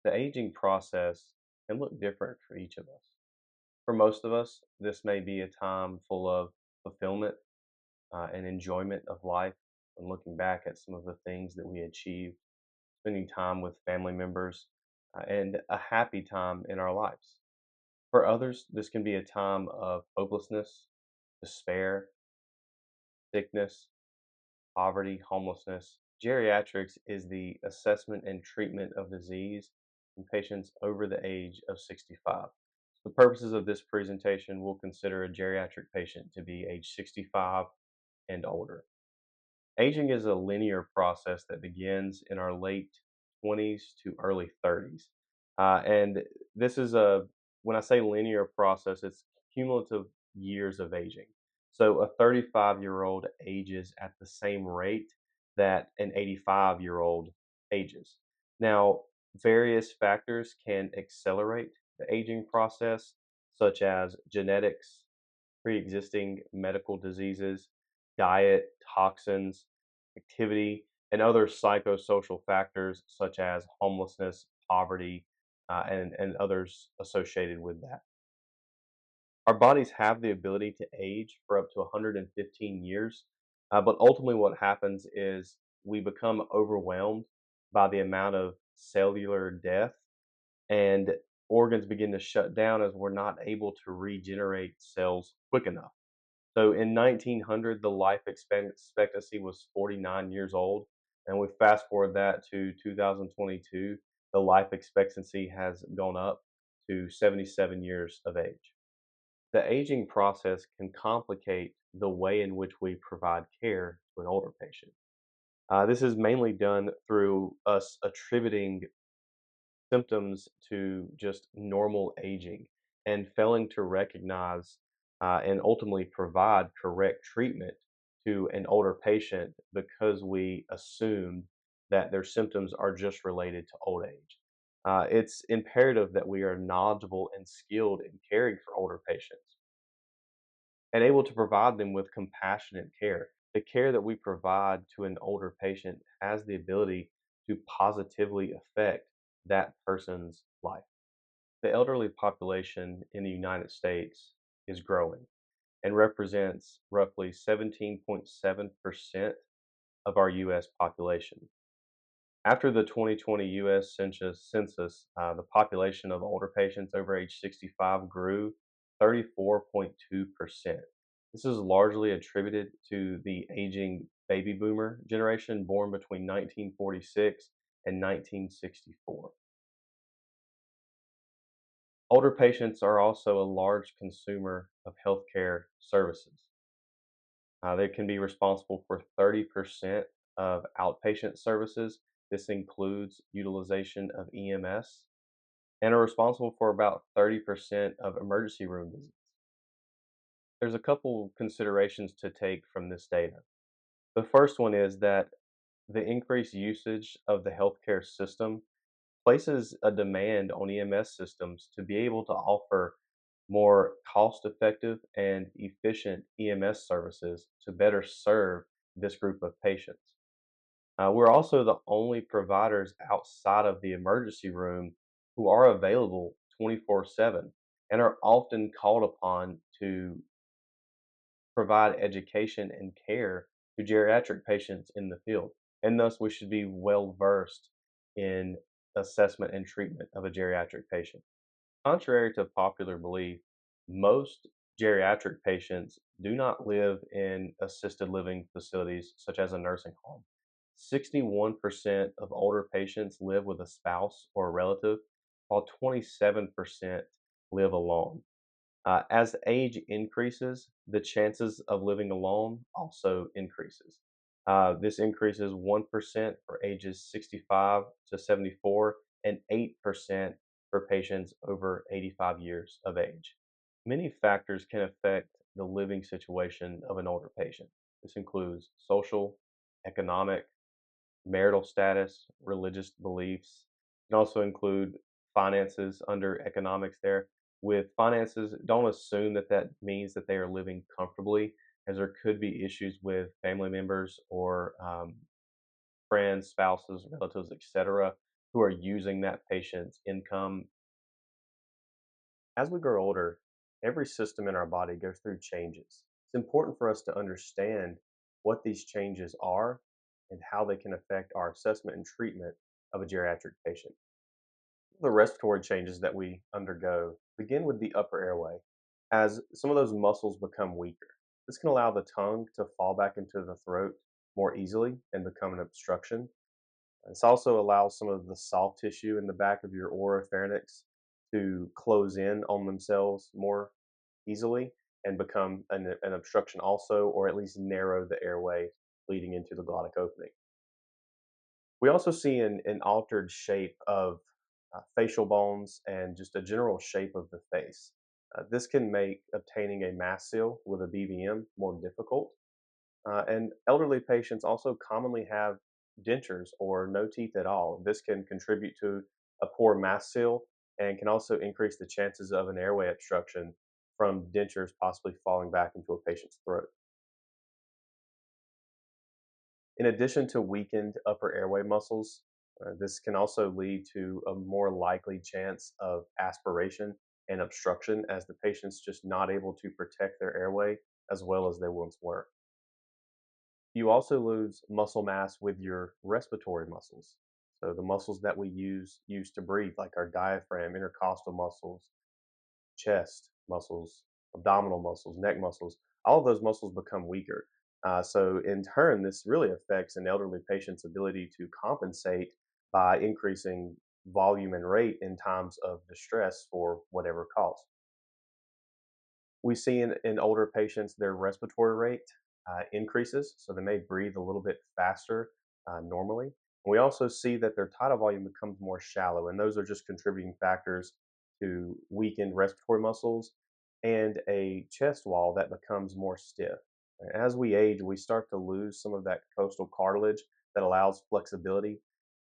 The aging process can look different for each of us. For most of us, this may be a time full of fulfillment and enjoyment of life and looking back at some of the things that we achieved, spending time with family members, and a happy time in our lives. For others, this can be a time of hopelessness, despair, sickness, poverty, homelessness. Geriatrics is the assessment and treatment of disease in patients over the age of 65. For the purposes of this presentation, we'll consider a geriatric patient to be age 65 and older. Aging is a linear process that begins in our late 20s to early 30s. And this is when I say linear process, it's cumulative years of aging. So a 35-year-old ages at the same rate that an 85-year-old ages. Now, various factors can accelerate the aging process, such as genetics, pre-existing medical diseases, diet, toxins, activity, and other psychosocial factors such as homelessness, poverty, and others associated with that. Our bodies have the ability to age for up to 115 years, but ultimately what happens is we become overwhelmed by the amount of cellular death and organs begin to shut down as we're not able to regenerate cells quick enough. So in 1900, the life expectancy was 49 years old, and we fast forward that to 2022, the life expectancy has gone up to 77 years of age. The aging process can complicate the way in which we provide care to an older patient. This is mainly done through us attributing symptoms to just normal aging and failing to recognize and ultimately provide correct treatment to an older patient because we assumed that their symptoms are just related to old age. It's imperative that we are knowledgeable and skilled in caring for older patients and able to provide them with compassionate care. The care that we provide to an older patient has the ability to positively affect that person's life. The elderly population in the United States is growing and represents roughly 17.7% of our US population. After the 2020 US the population of older patients over age 65 grew 34.2%. This is largely attributed to the aging baby boomer generation born between 1946 and 1964. Older patients are also a large consumer of healthcare services. They can be responsible for 30% of outpatient services. This includes utilization of EMS and are responsible for about 30% of emergency room visits. There's a couple considerations to take from this data. The first one is that the increased usage of the healthcare system places a demand on EMS systems to be able to offer more cost effective and efficient EMS services to better serve this group of patients. We're also the only providers outside of the emergency room who are available 24/7 and are often called upon to provide education and care to geriatric patients in the field. And thus, we should be well versed in assessment and treatment of a geriatric patient. Contrary to popular belief, most geriatric patients do not live in assisted living facilities such as a nursing home. 61% of older patients live with a spouse or a relative, while 27% live alone. As age increases, the chances of living alone also increases. This increases 1% for ages 65 to 74 and 8% for patients over 85 years of age. Many factors can affect the living situation of an older patient. This includes social, economic, marital status, religious beliefs. It can also include finances under economics there. With finances, don't assume that that means that they are living comfortably, as there could be issues with family members or friends, spouses, relatives, etc. who are using that patient's income. As we grow older, every system in our body goes through changes. It's important for us to understand what these changes are and how they can affect our assessment and treatment of a geriatric patient. The respiratory changes that we undergo begin with the upper airway. As some of those muscles become weaker, this can allow the tongue to fall back into the throat more easily and become an obstruction. This also allows some of the soft tissue in the back of your oropharynx to close in on themselves more easily and become an obstruction also, or at least narrow the airway leading into the glottic opening. We also see an altered shape of facial bones and just a general shape of the face. This can make obtaining a mast seal with a BVM more difficult. And elderly patients also commonly have dentures or no teeth at all. This can contribute to a poor mast seal and can also increase the chances of an airway obstruction from dentures possibly falling back into a patient's throat. In addition to weakened upper airway muscles, this can also lead to a more likely chance of aspiration and obstruction as the patient's just not able to protect their airway as well as they once were. You also lose muscle mass with your respiratory muscles. So the muscles that we use to breathe, like our diaphragm, intercostal muscles, chest muscles, abdominal muscles, neck muscles, all of those muscles become weaker. So in turn, this really affects an elderly patient's ability to compensate by increasing volume and rate in times of distress for whatever cause. We see in older patients their respiratory rate increases, so they may breathe a little bit faster normally. We also see that their tidal volume becomes more shallow, and those are just contributing factors to weakened respiratory muscles and a chest wall that becomes more stiff. As we age, we start to lose some of that coastal cartilage that allows flexibility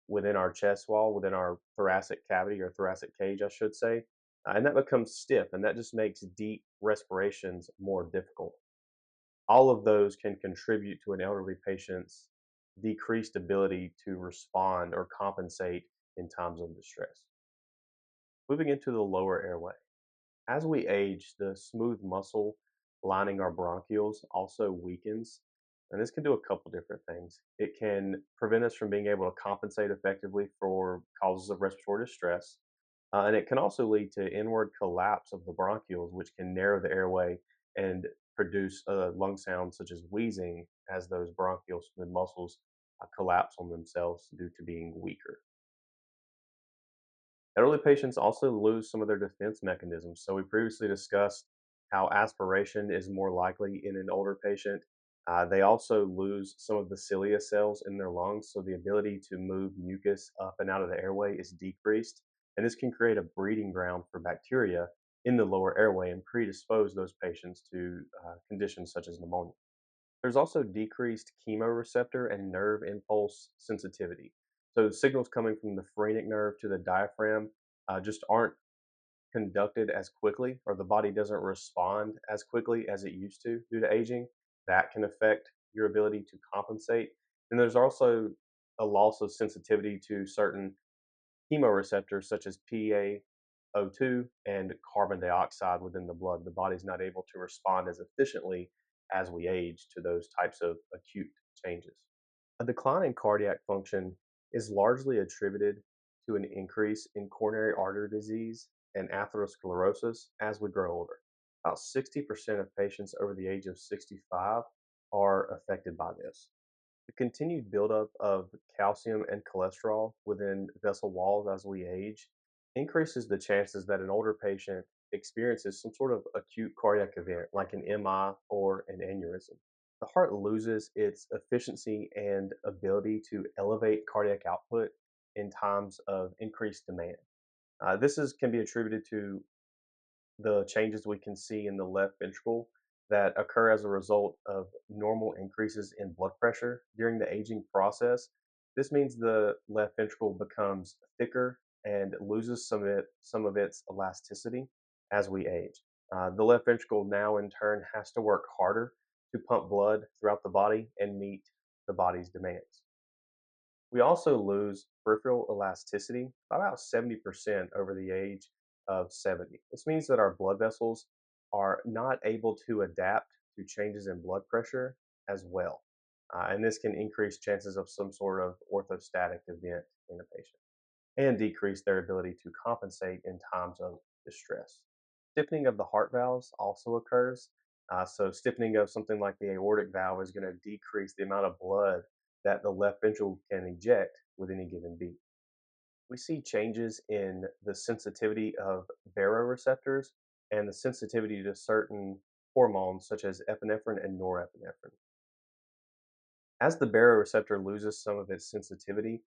within our chest wall, within our thoracic cavity or thoracic cage, I should say. And that becomes stiff, and that just makes deep respirations more difficult. All of those can contribute to an elderly patient's decreased ability to respond or compensate in times of distress. Moving into the lower airway. As we age, the smooth muscle lining our bronchioles also weakens, and this can do a couple different things. It can prevent us from being able to compensate effectively for causes of respiratory distress, and it can also lead to inward collapse of the bronchioles, which can narrow the airway and produce lung sounds such as wheezing as those bronchial smooth muscles collapse on themselves due to being weaker. Elderly patients also lose some of their defense mechanisms. So we previously discussed how aspiration is more likely in an older patient. They also lose some of the cilia cells in their lungs, so the ability to move mucus up and out of the airway is decreased. And this can create a breeding ground for bacteria in the lower airway and predispose those patients to conditions such as pneumonia. There's also decreased chemoreceptor and nerve impulse sensitivity. So signals coming from the phrenic nerve to the diaphragm just aren't conducted as quickly, or the body doesn't respond as quickly as it used to due to aging. That can affect your ability to compensate. And there's also a loss of sensitivity to certain chemoreceptors such as PaO2 and carbon dioxide within the blood. The body's not able to respond as efficiently as we age to those types of acute changes. A decline in cardiac function is largely attributed to an increase in coronary artery disease and atherosclerosis as we grow older. About 60% of patients over the age of 65 are affected by this. The continued buildup of calcium and cholesterol within vessel walls as we age increases the chances that an older patient experiences some sort of acute cardiac event like an MI or an aneurysm. The heart loses its efficiency and ability to elevate cardiac output in times of increased demand. Can be attributed to the changes we can see in the left ventricle that occur as a result of normal increases in blood pressure during the aging process. This means the left ventricle becomes thicker and loses some of its elasticity as we age. The left ventricle now, in turn, has to work harder to pump blood throughout the body and meet the body's demands. We also lose peripheral elasticity by about 70% over the age of 70. This means that our blood vessels are not able to adapt to changes in blood pressure as well. And this can increase chances of some sort of orthostatic event in a patient and decrease their ability to compensate in times of distress. Stiffening of the heart valves also occurs. So, stiffening of something like the aortic valve is going to decrease the amount of blood that the left ventricle can eject with any given beat. We see changes in the sensitivity of baroreceptors and the sensitivity to certain hormones such as epinephrine and norepinephrine. As the baroreceptor loses some of its sensitivity,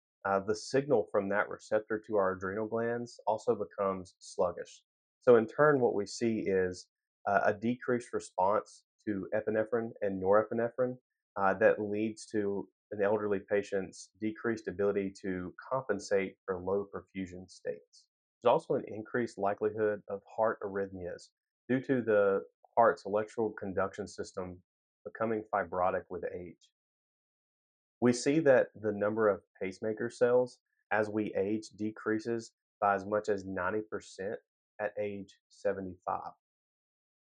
the signal from that receptor to our adrenal glands also becomes sluggish. So, in turn, what we see is a decreased response to epinephrine and norepinephrine that leads to an elderly patient's decreased ability to compensate for low perfusion states. There's also an increased likelihood of heart arrhythmias due to the heart's electrical conduction system becoming fibrotic with age. We see that the number of pacemaker cells as we age decreases by as much as 90% at age 75.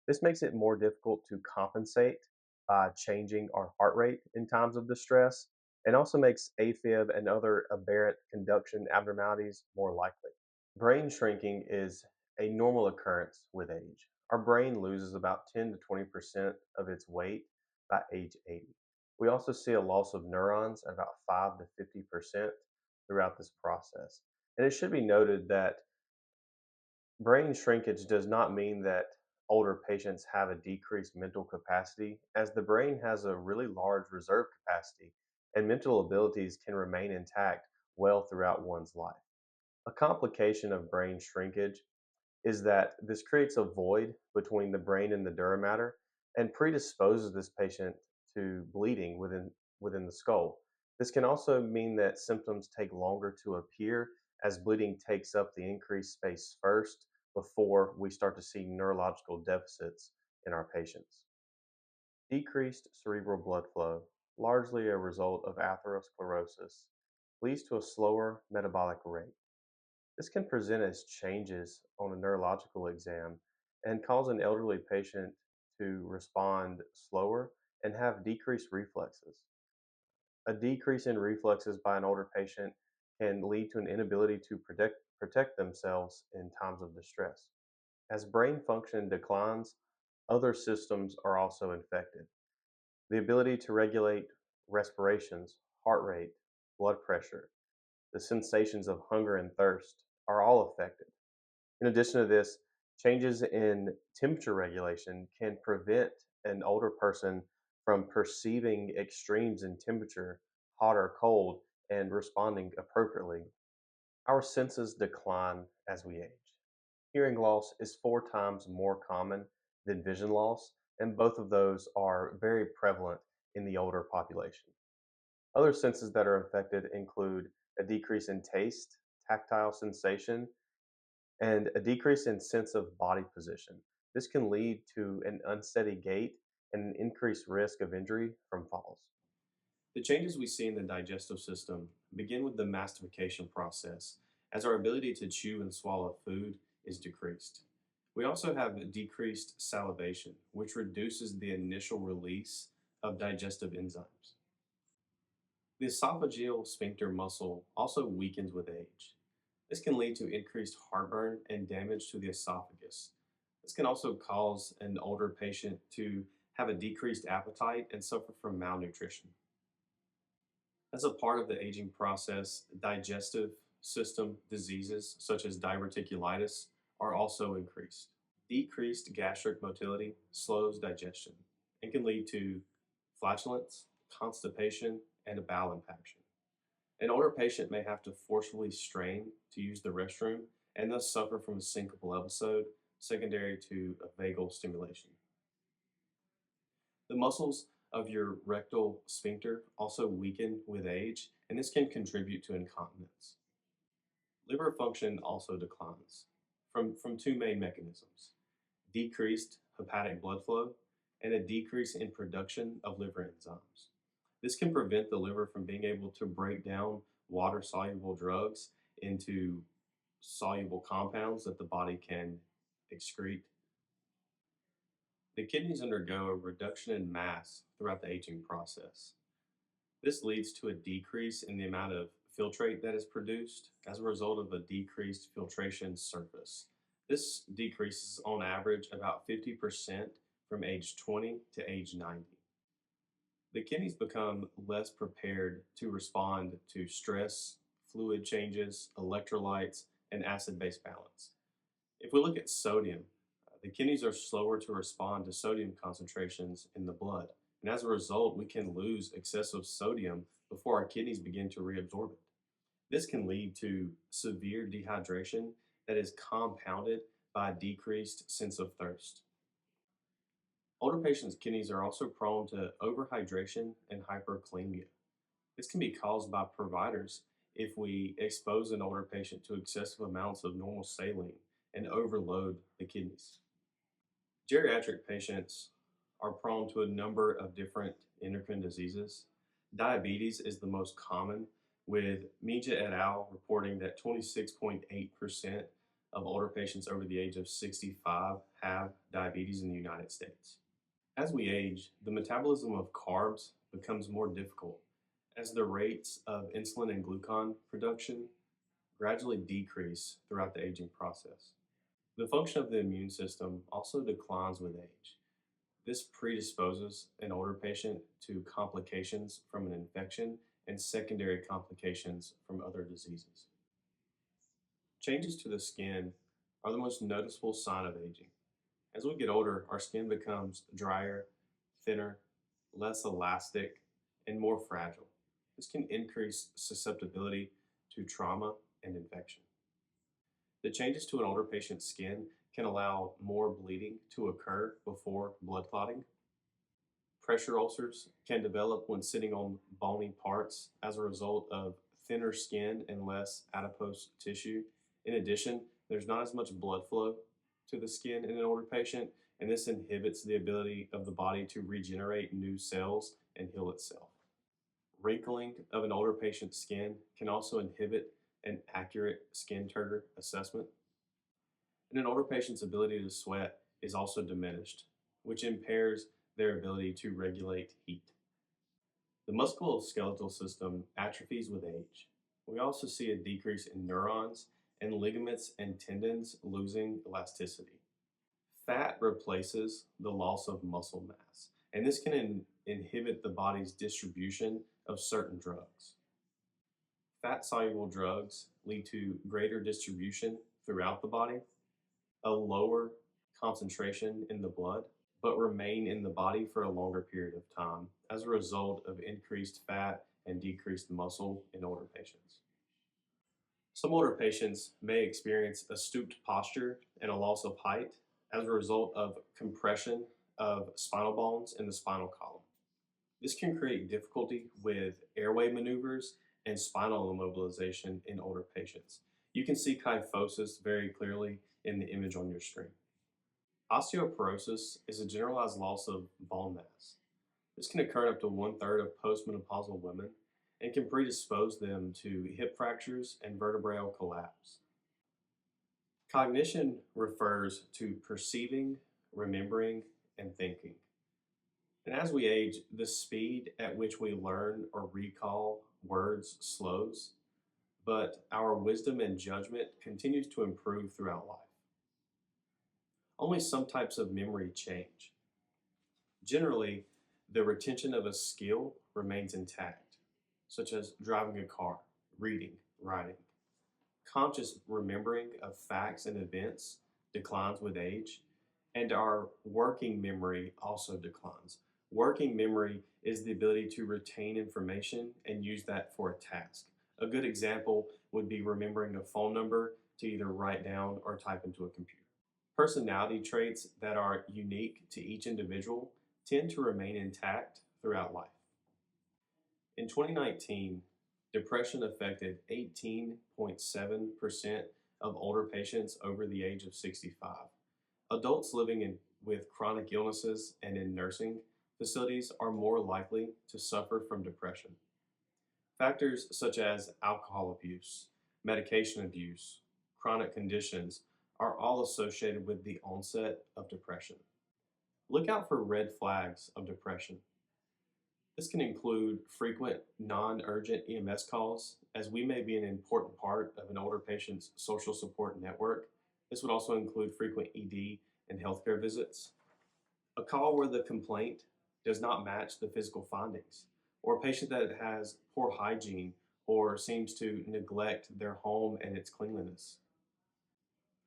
This makes it more difficult to compensate by changing our heart rate in times of distress and also makes AFib and other aberrant conduction abnormalities more likely. Brain shrinking is a normal occurrence with age. Our brain loses about 10 to 20% of its weight by age 80. We also see a loss of neurons at about 5 to 50% throughout this process. And it should be noted that brain shrinkage does not mean that older patients have a decreased mental capacity, as the brain has a really large reserve capacity and mental abilities can remain intact well throughout one's life. A complication of brain shrinkage is that this creates a void between the brain and the dura mater and predisposes this patient to bleeding within the skull. This can also mean that symptoms take longer to appear as bleeding takes up the increased space first before we start to see neurological deficits in our patients. Decreased cerebral blood flow, largely a result of atherosclerosis, leads to a slower metabolic rate. This can present as changes on a neurological exam and cause an elderly patient to respond slower and have decreased reflexes. A decrease in reflexes by an older patient can lead to an inability to protect themselves in times of distress. As brain function declines, other systems are also infected. The ability to regulate respirations, heart rate, blood pressure, the sensations of hunger and thirst are all affected. In addition to this, changes in temperature regulation can prevent an older person from perceiving extremes in temperature, hot or cold, and responding appropriately. Our senses decline as we age. Hearing loss is 4 times more common than vision loss, and both of those are very prevalent in the older population. Other senses that are affected include a decrease in taste, tactile sensation, and a decrease in sense of body position. This can lead to an unsteady gait and an increased risk of injury from falls. The changes we see in the digestive system begin with the mastification process, as our ability to chew and swallow food is decreased. We also have decreased salivation, which reduces the initial release of digestive enzymes. The esophageal sphincter muscle also weakens with age. This can lead to increased heartburn and damage to the esophagus. This can also cause an older patient to have a decreased appetite and suffer from malnutrition. As a part of the aging process, digestive system diseases such as diverticulitis are also increased. Decreased gastric motility slows digestion and can lead to flatulence, constipation, and a bowel impaction. An older patient may have to forcefully strain to use the restroom and thus suffer from a syncopal episode secondary to a vagal stimulation. The muscles of your rectal sphincter also weaken with age, and this can contribute to incontinence. Liver function also declines from 2 main mechanisms: decreased hepatic blood flow and a decrease in production of liver enzymes. This can prevent the liver from being able to break down water soluble drugs into soluble compounds that the body can excrete. The kidneys undergo a reduction in mass throughout the aging process. This leads to a decrease in the amount of filtrate that is produced as a result of a decreased filtration surface. This decreases on average about 50% from age 20 to age 90. The kidneys become less prepared to respond to stress, fluid changes, electrolytes, and acid base balance. If we look at sodium, the kidneys are slower to respond to sodium concentrations in the blood. And as a result, we can lose excessive sodium before our kidneys begin to reabsorb it. This can lead to severe dehydration that is compounded by a decreased sense of thirst. Older patients' kidneys are also prone to overhydration and hyperkalemia. This can be caused by providers if we expose an older patient to excessive amounts of normal saline and overload the kidneys. Geriatric patients are prone to a number of different endocrine diseases. Diabetes is the most common, with Mija et al. Reporting that 26.8% of older patients over the age of 65 have diabetes in the United States. As we age, the metabolism of carbs becomes more difficult as the rates of insulin and glucagon production gradually decrease throughout the aging process. The function of the immune system also declines with age. This predisposes an older patient to complications from an infection and secondary complications from other diseases. Changes to the skin are the most noticeable sign of aging. As we get older, our skin becomes drier, thinner, less elastic, and more fragile. This can increase susceptibility to trauma and infection. The changes to an older patient's skin can allow more bleeding to occur before blood clotting. Pressure ulcers can develop when sitting on bony parts as a result of thinner skin and less adipose tissue. In addition, there's not as much blood flow to the skin in an older patient, and this inhibits the ability of the body to regenerate new cells and heal itself. Wrinkling of an older patient's skin can also inhibit an accurate skin turgor assessment. And an older patient's ability to sweat is also diminished, which impairs their ability to regulate heat. The musculoskeletal system atrophies with age. We also see a decrease in neurons and ligaments and tendons losing elasticity. Fat replaces the loss of muscle mass, and this can inhibit the body's distribution of certain drugs. Fat soluble drugs lead to greater distribution throughout the body, a lower concentration in the blood, but remain in the body for a longer period of time as a result of increased fat and decreased muscle in older patients. Some older patients may experience a stooped posture and a loss of height as a result of compression of spinal bones in the spinal column. This can create difficulty with airway maneuvers and spinal immobilization in older patients. You can see kyphosis very clearly in the image on your screen. Osteoporosis is a generalized loss of bone mass. This can occur in up to 1/3 of postmenopausal women and can predispose them to hip fractures and vertebral collapse. Cognition refers to perceiving, remembering, and thinking. And as we age, the speed at which we learn or recall words slows, but our wisdom and judgment continues to improve throughout life. Only some types of memory change. Generally, the retention of a skill remains intact, such as driving a car, reading, writing. Conscious remembering of facts and events declines with age, and our working memory also declines. Working memory is the ability to retain information and use that for a task. A good example would be remembering a phone number to either write down or type into a computer. Personality traits that are unique to each individual tend to remain intact throughout life. In 2019, depression affected 18.7% of older patients over the age of 65. Adults living with chronic illnesses and in nursing facilities are more likely to suffer from depression. Factors such as alcohol abuse, medication abuse, chronic conditions are all associated with the onset of depression. Look out for red flags of depression. This can include frequent non urgent EMS calls, as we may be an important part of an older patient's social support network. This would also include frequent ED and healthcare visits. A call where the complaint does not match the physical findings, or a patient that has poor hygiene or seems to neglect their home and its cleanliness.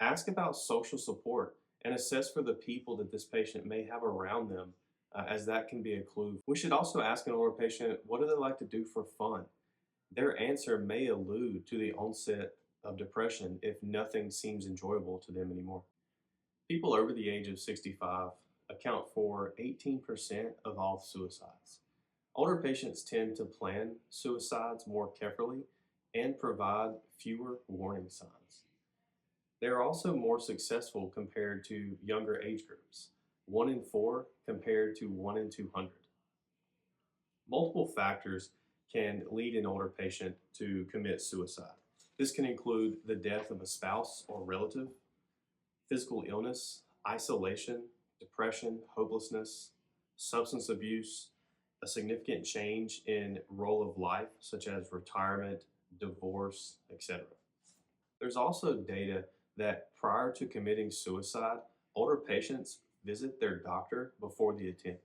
Ask about social support and assess for the people that this patient may have around them, as that can be a clue. We should also ask an older patient, what do they like to do for fun? Their answer may allude to the onset of depression if nothing seems enjoyable to them anymore. People over the age of 65 account for 18% of all suicides. Older patients tend to plan suicides more carefully and provide fewer warning signs. They are also more successful compared to younger age groups, 1 in 4 compared to 1 in 200. Multiple factors can lead an older patient to commit suicide. This can include the death of a spouse or relative, physical illness, isolation, depression, hopelessness, substance abuse, a significant change in role of life, such as retirement, divorce, etc. There's also data that prior to committing suicide, older patients visit their doctor before the attempt.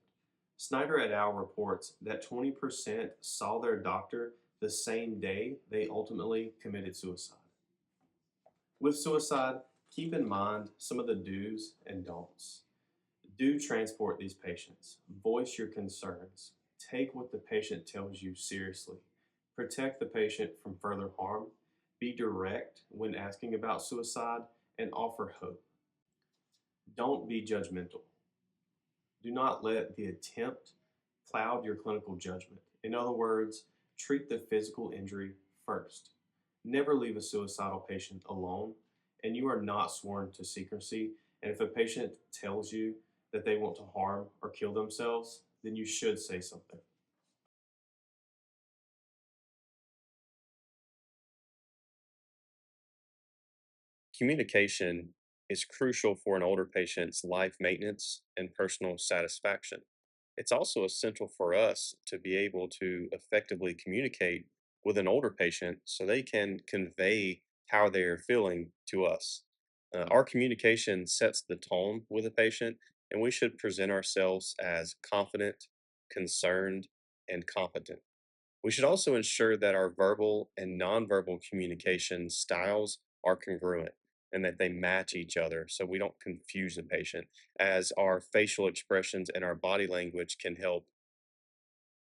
Snyder et al. Reports that 20% saw their doctor the same day they ultimately committed suicide. With suicide, keep in mind some of the do's and don'ts. Do transport these patients. Voice your concerns. Take what the patient tells you seriously. Protect the patient from further harm. Be direct when asking about suicide and offer hope. Don't be judgmental. Do not let the attempt cloud your clinical judgment. In other words, treat the physical injury first. Never leave a suicidal patient alone, and you are not sworn to secrecy. And if a patient tells you that they want to harm or kill themselves, then you should say something. Communication is crucial for an older patient's life maintenance and personal satisfaction. It's also essential for us to be able to effectively communicate with an older patient so they can convey how they are feeling to us. Our communication sets the tone with a patient, and we should present ourselves as confident, concerned, and competent. We should also ensure that our verbal and nonverbal communication styles are congruent and that they match each other so we don't confuse the patient, as our facial expressions and our body language can help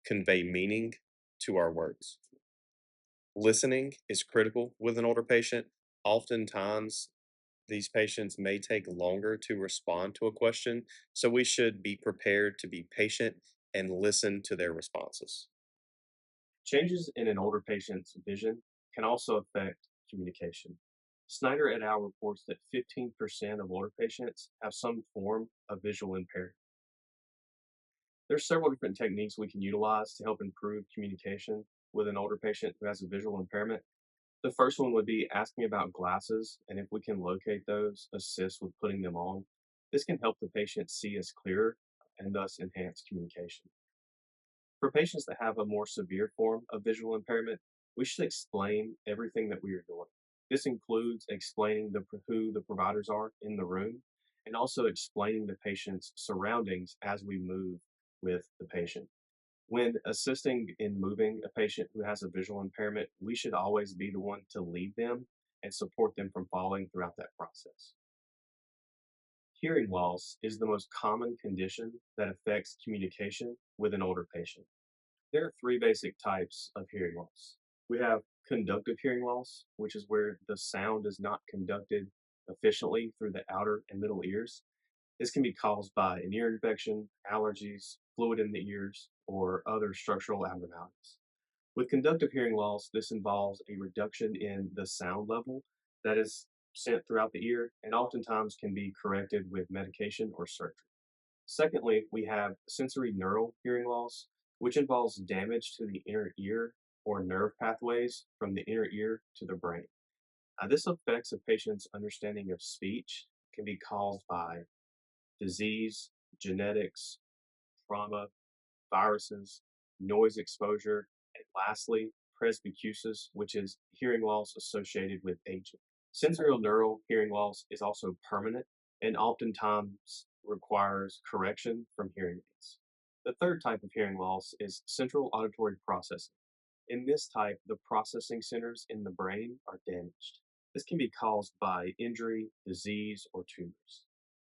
convey meaning to our words. Listening is critical with an older patient. Oftentimes, these patients may take longer to respond to a question, so we should be prepared to be patient and listen to their responses. Changes in an older patient's vision can also affect communication. Snyder et al. Reports that 15% of older patients have some form of visual impairment. There's several different techniques we can utilize to help improve communication with an older patient who has a visual impairment. The first one would be asking about glasses, and if we can locate those, assist with putting them on. This can help the patient see us clearer and thus enhance communication. For patients that have a more severe form of visual impairment, we should explain everything that we are doing. This includes explaining who the providers are in the room and also explaining the patient's surroundings as we move with the patient. When assisting in moving a patient who has a visual impairment, we should always be the one to lead them and support them from falling throughout that process. Hearing loss is the most common condition that affects communication with an older patient. There are three basic types of hearing loss. We have conductive hearing loss, which is where the sound is not conducted efficiently through the outer and middle ears. This can be caused by an ear infection, allergies, fluid in the ears, or other structural abnormalities. With conductive hearing loss, this involves a reduction in the sound level that is sent throughout the ear and oftentimes can be corrected with medication or surgery. Secondly, we have sensory neural hearing loss, which involves damage to the inner ear or nerve pathways from the inner ear to the brain. This affects a patient's understanding of speech, can be caused by disease, genetics, trauma, viruses, noise exposure, and lastly, presbycusis, which is hearing loss associated with aging. Sensorineural hearing loss is also permanent and oftentimes requires correction from hearing aids. The third type of hearing loss is central auditory processing. In this type, the processing centers in the brain are damaged. This can be caused by injury, disease, or tumors.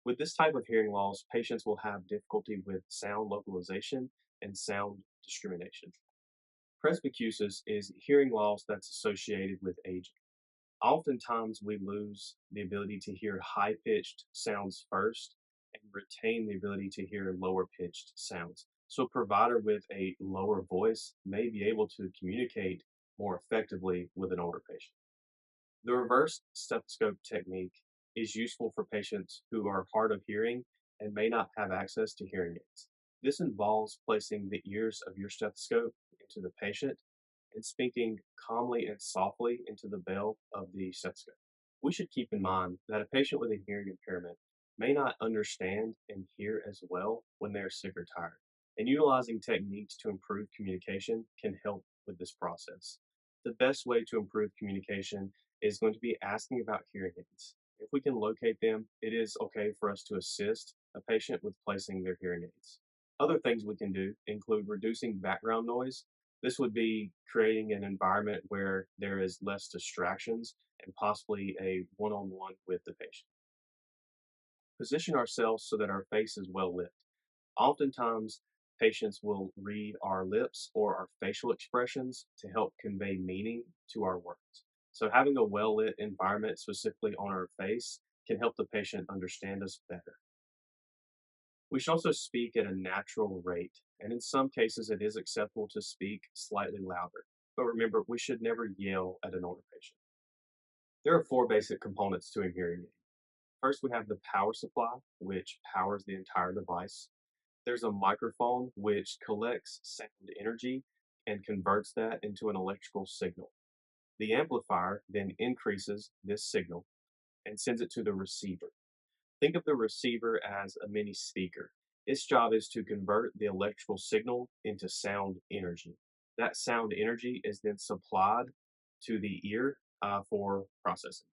With this type of hearing loss, patients will have difficulty with sound localization and sound discrimination. Presbycusis is hearing loss that's associated with aging. Oftentimes, we lose the ability to hear high pitched sounds first and retain the ability to hear lower pitched sounds. So, a provider with a lower voice may be able to communicate more effectively with an older patient. The reverse stethoscope technique is useful for patients who are hard of hearing and may not have access to hearing aids. This involves placing the ears of your stethoscope into the patient and speaking calmly and softly into the bell of the stethoscope. We should keep in mind that a patient with a hearing impairment may not understand and hear as well when they are sick or tired, and utilizing techniques to improve communication can help with this process. The best way to improve communication is going to be asking about hearing aids. If we can locate them, it is okay for us to assist a patient with placing their hearing aids. Other things we can do include reducing background noise. This would be creating an environment where there is less distractions and possibly a one on one with the patient. Position ourselves so that our face is well lit. Oftentimes, patients will read our lips or our facial expressions to help convey meaning to our words. So, having a well lit environment specifically on our face can help the patient understand us better. We should also speak at a natural rate, and in some cases, it is acceptable to speak slightly louder. But remember, we should never yell at an older patient. There are four basic components to a hearing aid. First, we have the power supply, which powers the entire device. There's a microphone, which collects sound energy and converts that into an electrical signal. The amplifier then increases this signal and sends it to the receiver. Think of the receiver as a mini speaker. Its job is to convert the electrical signal into sound energy. That sound energy is then supplied to the ear for processing.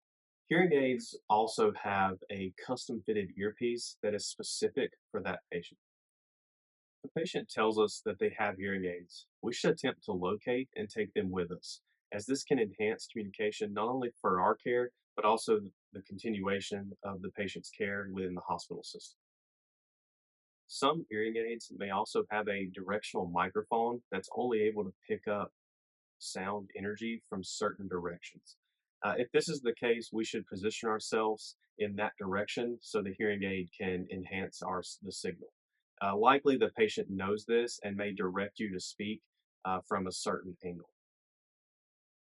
Hearing aids also have a custom fitted earpiece that is specific for that patient. If a patient tells us that they have hearing aids, we should attempt to locate and take them with us, as this can enhance communication not only for our care, but also the continuation of the patient's care within the hospital system. Some hearing aids may also have a directional microphone that's only able to pick up sound energy from certain directions. If this is the case, we should position ourselves in that direction so the hearing aid can enhance the signal. Likely, the patient knows this and may direct you to speak from a certain angle.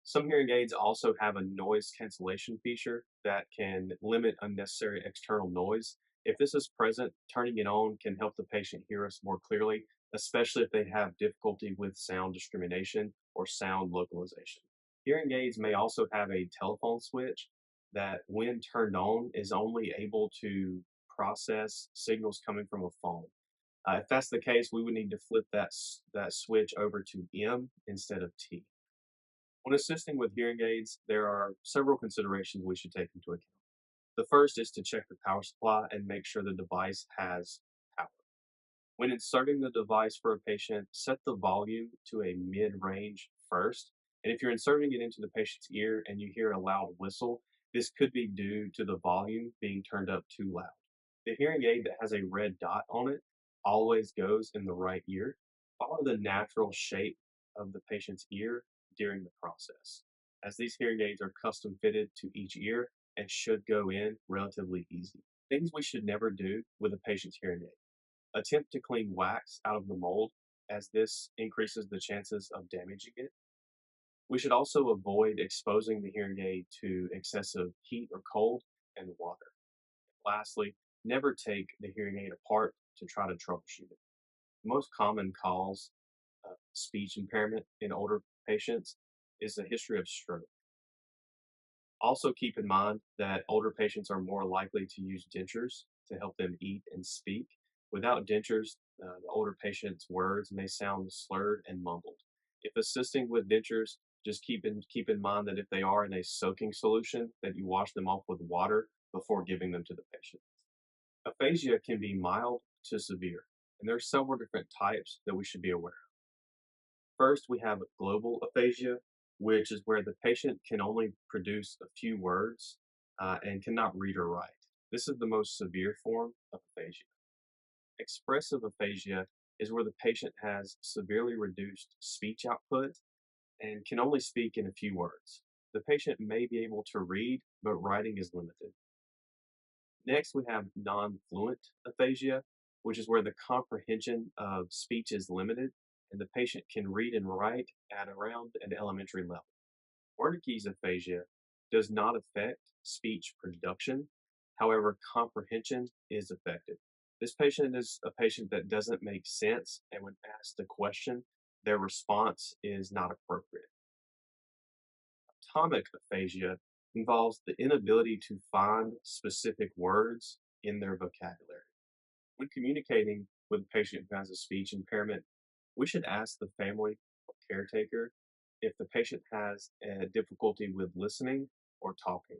Some hearing aids also have a noise cancellation feature that can limit unnecessary external noise. If this is present, turning it on can help the patient hear us more clearly, especially if they have difficulty with sound discrimination or sound localization. Hearing aids may also have a telephone switch that, when turned on, is only able to process signals coming from a phone. If that's the case, we would need to flip that switch over to M instead of T. When assisting with hearing aids, there are several considerations we should take into account. The first is to check the power supply and make sure the device has power. When inserting the device for a patient, set the volume to a mid range first. And if you're inserting it into the patient's ear and you hear a loud whistle, this could be due to the volume being turned up too loud. The hearing aid that has a red dot on it always goes in the right ear. Follow the natural shape of the patient's ear during the process, as these hearing aids are custom fitted to each ear and should go in relatively easy. Things we should never do with a patient's hearing aid. Attempt to clean wax out of the mold, as this increases the chances of damaging it. We should also avoid exposing the hearing aid to excessive heat or cold and water. Lastly, never take the hearing aid apart to try to troubleshoot it. The most common cause speech impairment in older patients is a history of stroke. Also, keep in mind that older patients are more likely to use dentures to help them eat and speak. Without dentures, the older patient's words may sound slurred and mumbled. If assisting with dentures, just keep in mind that if they are in a soaking solution, that you wash them off with water before giving them to the patient. Aphasia can be mild to severe, and there are several different types that we should be aware of. First, we have global aphasia, which is where the patient can only produce a few words and cannot read or write. This is the most severe form of aphasia. Expressive aphasia is where the patient has severely reduced speech output and can only speak in a few words. The patient may be able to read, but writing is limited. Next, we have non-fluent aphasia, which is where the comprehension of speech is limited and the patient can read and write at around an elementary level. Wernicke's aphasia does not affect speech production. However, comprehension is affected. This patient is a patient that doesn't make sense, and when asked a question, their response is not appropriate. Atomic aphasia involves the inability to find specific words in their vocabulary. When communicating with a patient who has a speech impairment, we should ask the family or caretaker if the patient has a difficulty with listening or talking.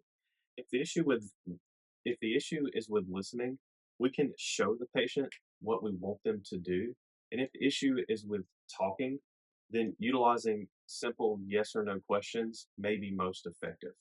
If the issue with if the issue is with listening, we can show the patient what we want them to do. And if the issue is with talking, then utilizing simple yes or no questions may be most effective.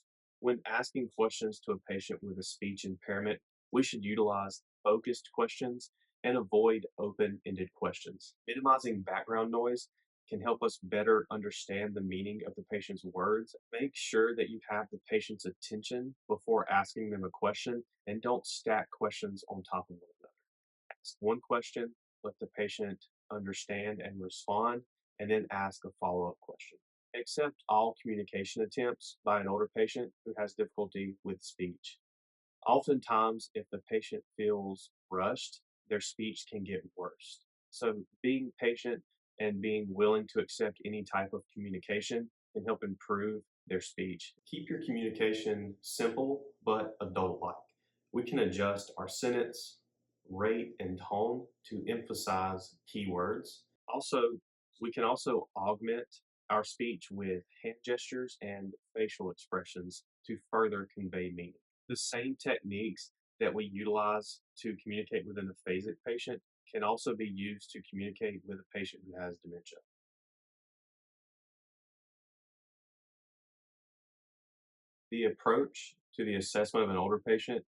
When asking questions to a patient with a speech impairment, we should utilize focused questions and avoid open ended questions. Minimizing background noise can help us better understand the meaning of the patient's words. Make sure that you have the patient's attention before asking them a question and don't stack questions on top of one another. Ask one question, let the patient understand and respond, and then ask a follow up question. Accept all communication attempts by an older patient who has difficulty with speech. Oftentimes, if the patient feels rushed, their speech can get worse. So, being patient and being willing to accept any type of communication can help improve their speech. Keep your communication simple but adult like. We can adjust our sentence, rate, and tone to emphasize keywords. Also, we can also augment our speech with hand gestures and facial expressions to further convey meaning. The same techniques that we utilize to communicate with an aphasic patient can also be used to communicate with a patient who has dementia. The approach to the assessment of an older patient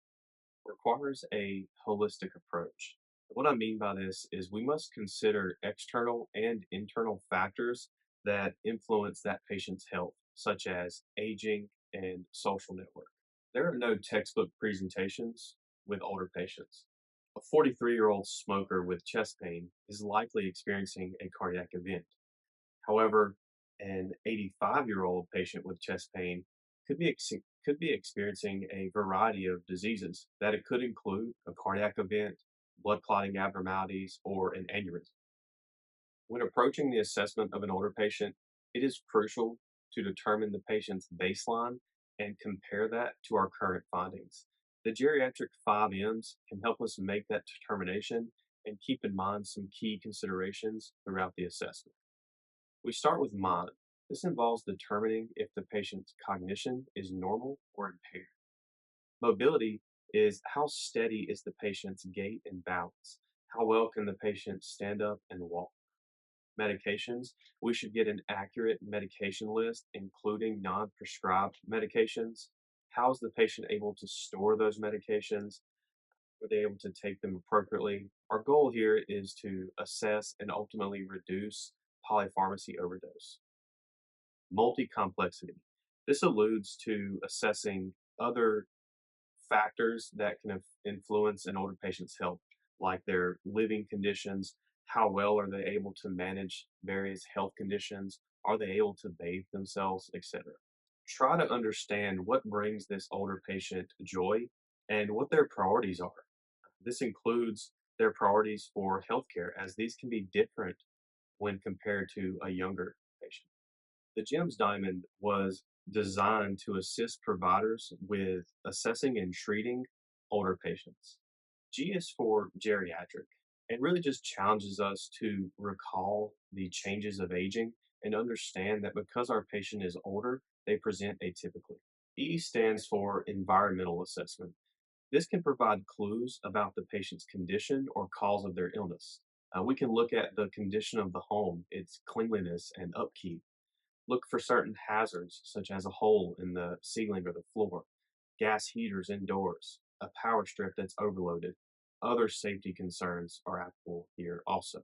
requires a holistic approach. What I mean by this is we must consider external and internal factors that influence that patient's health, such as aging and social network. There are no textbook presentations with older patients. A 43-year-old smoker with chest pain is likely experiencing a cardiac event. However, an 85-year-old patient with chest pain could be experiencing a variety of diseases that it could include a cardiac event, blood clotting abnormalities, or an aneurysm. When approaching the assessment of an older patient, it is crucial to determine the patient's baseline and compare that to our current findings. The geriatric 5 M's can help us make that determination and keep in mind some key considerations throughout the assessment. We start with mind. This involves determining if the patient's cognition is normal or impaired. Mobility is how steady is the patient's gait and balance. How well can the patient stand up and walk? Medications, we should get an accurate medication list, including non prescribed medications. How is the patient able to store those medications? Are they able to take them appropriately? Our goal here is to assess and ultimately reduce polypharmacy overdose. Multi-complexity. This alludes to assessing other factors that can influence an older patient's health, like their living conditions, how well are they able to manage various health conditions, are they able to bathe themselves, etc. Try to understand what brings this older patient joy and what their priorities are. This includes their priorities for healthcare, as these can be different when compared to a younger patient. The GEMS diamond was designed to assist providers with assessing and treating older patients. G is for geriatric and really just challenges us to recall the changes of aging and understand that because our patient is older, they present atypically. E stands for environmental assessment. This can provide clues about the patient's condition or cause of their illness. We can look at the condition of the home, its cleanliness and upkeep. Look for certain hazards, such as a hole in the ceiling or the floor, gas heaters indoors, a power strip that's overloaded. Other safety concerns are applicable here also.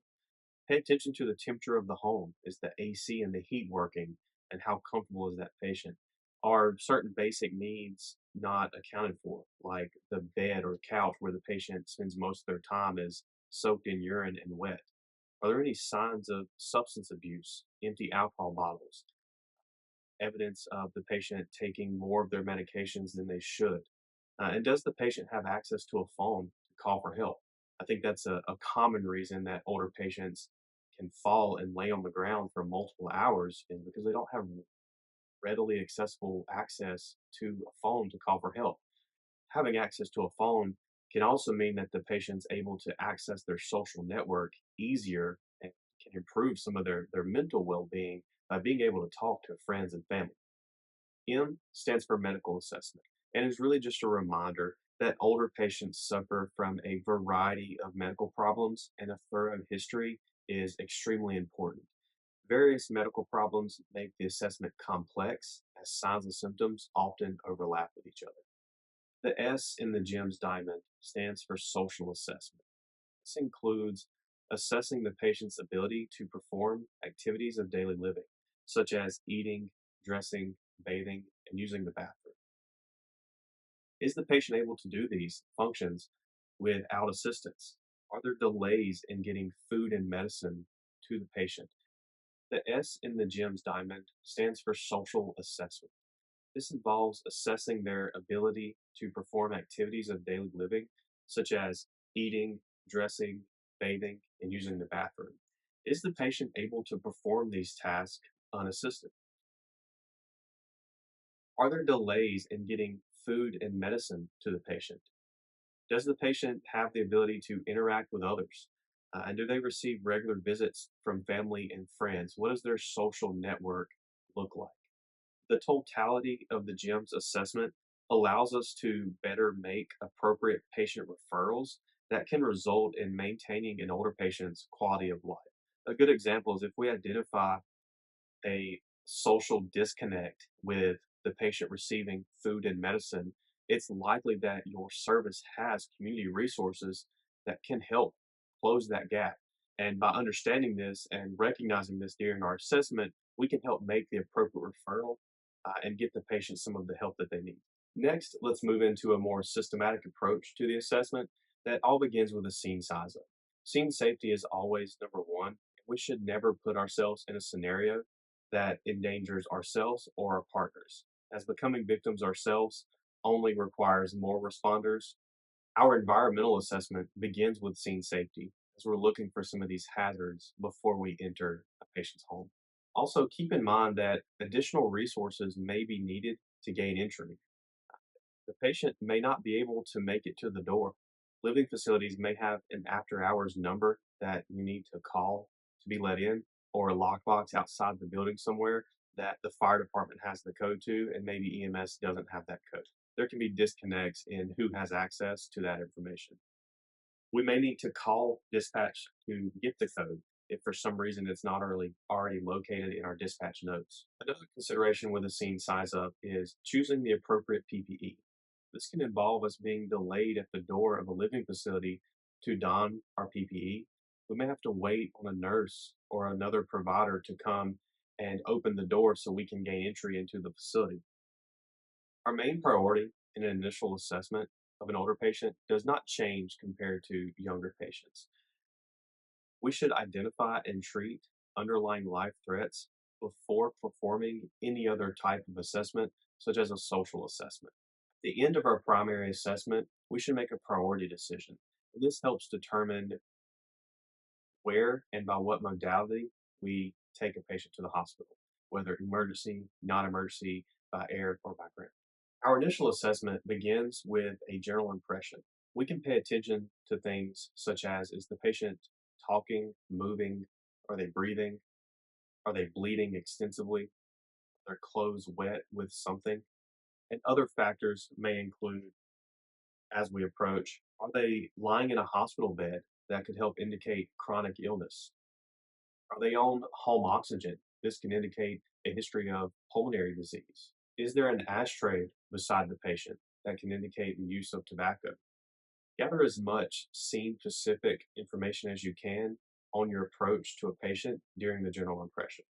Pay attention to the temperature of the home. Is the AC and the heat working? And how comfortable is that patient? Are certain basic needs not accounted for, like the bed or couch where the patient spends most of their time is soaked in urine and wet? Are there any signs of substance abuse, empty alcohol bottles, evidence of the patient taking more of their medications than they should? And does the patient have access to a phone to call for help? I think that's a common reason that older patients can fall and lay on the ground for multiple hours is because they don't have readily accessible access to a phone to call for help. Having access to a phone can also mean that the patient's able to access their social network easier and can improve some of their mental well-being by being able to talk to friends and family. M stands for medical assessment and is really just a reminder that older patients suffer from a variety of medical problems and a thorough history is extremely important. Various medical problems make the assessment complex as signs and symptoms often overlap with each other. The S in the GEMS diamond stands for social assessment. This includes assessing the patient's ability to perform activities of daily living, such as eating, dressing, bathing, and using the bathroom. Is the patient able to do these functions without assistance? Are there delays in getting food and medicine to the patient? The S in the GEMS diamond stands for social assessment. This involves assessing their ability to perform activities of daily living, such as eating, dressing, bathing, and using the bathroom. Is the patient able to perform these tasks unassisted? Are there delays in getting food and medicine to the patient? Does the patient have the ability to interact with others? And do they receive regular visits from family and friends? What does their social network look like? The totality of the GEMS assessment allows us to better make appropriate patient referrals that can result in maintaining an older patient's quality of life. A good example is if we identify a social disconnect with the patient receiving food and medicine, it's likely that your service has community resources that can help close that gap. And by understanding this and recognizing this during our assessment, we can help make the appropriate referral and get the patient some of the help that they need. Next, let's move into a more systematic approach to the assessment that all begins with a scene size up. Scene safety is always number one. We should never put ourselves in a scenario that endangers ourselves or our partners, as becoming victims ourselves only requires more responders. Our environmental assessment begins with scene safety, as we're looking for some of these hazards before we enter a patient's home. Also, keep in mind that additional resources may be needed to gain entry. The patient may not be able to make it to the door. Living facilities may have an after hours number that you need to call to be let in, or a lockbox outside the building somewhere that the fire department has the code to, and maybe EMS doesn't have that code. There can be disconnects in who has access to that information. We may need to call dispatch to get the code if for some reason it's not already located in our dispatch notes. Another consideration with a scene size up is choosing the appropriate PPE. This can involve us being delayed at the door of a living facility to don our PPE. We may have to wait on a nurse or another provider to come and open the door so we can gain entry into the facility. Our main priority in an initial assessment of an older patient does not change compared to younger patients. We should identify and treat underlying life threats before performing any other type of assessment, such as a social assessment. At the end of our primary assessment, we should make a priority decision. This helps determine where and by what modality we take a patient to the hospital, whether emergency, non emergency, by air, or by ground. Our initial assessment begins with a general impression. We can pay attention to things such as: is the patient talking, moving? Are they breathing? Are they bleeding extensively? Are their clothes wet with something? And other factors may include, as we approach, are they lying in a hospital bed that could help indicate chronic illness? Are they on home oxygen? This can indicate a history of pulmonary disease. Is there an ashtray beside the patient that can indicate the use of tobacco? Gather as much scene specific information as you can on your approach to a patient during the general impression.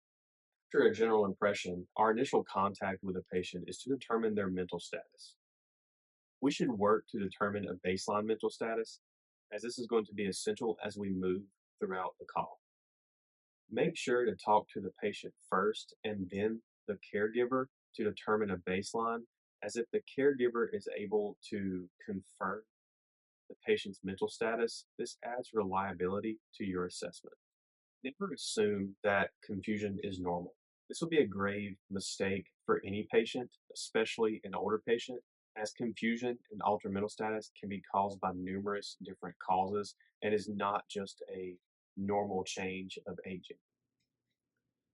After a general impression, our initial contact with a patient is to determine their mental status. We should work to determine a baseline mental status, as this is going to be essential as we move throughout the call. Make sure to talk to the patient first and then the caregiver to determine a baseline, as if the caregiver is able to confirm the patient's mental status, this adds reliability to your assessment. Never assume that confusion is normal. This will be a grave mistake for any patient, especially an older patient, as confusion and altered mental status can be caused by numerous different causes and is not just a normal change of aging.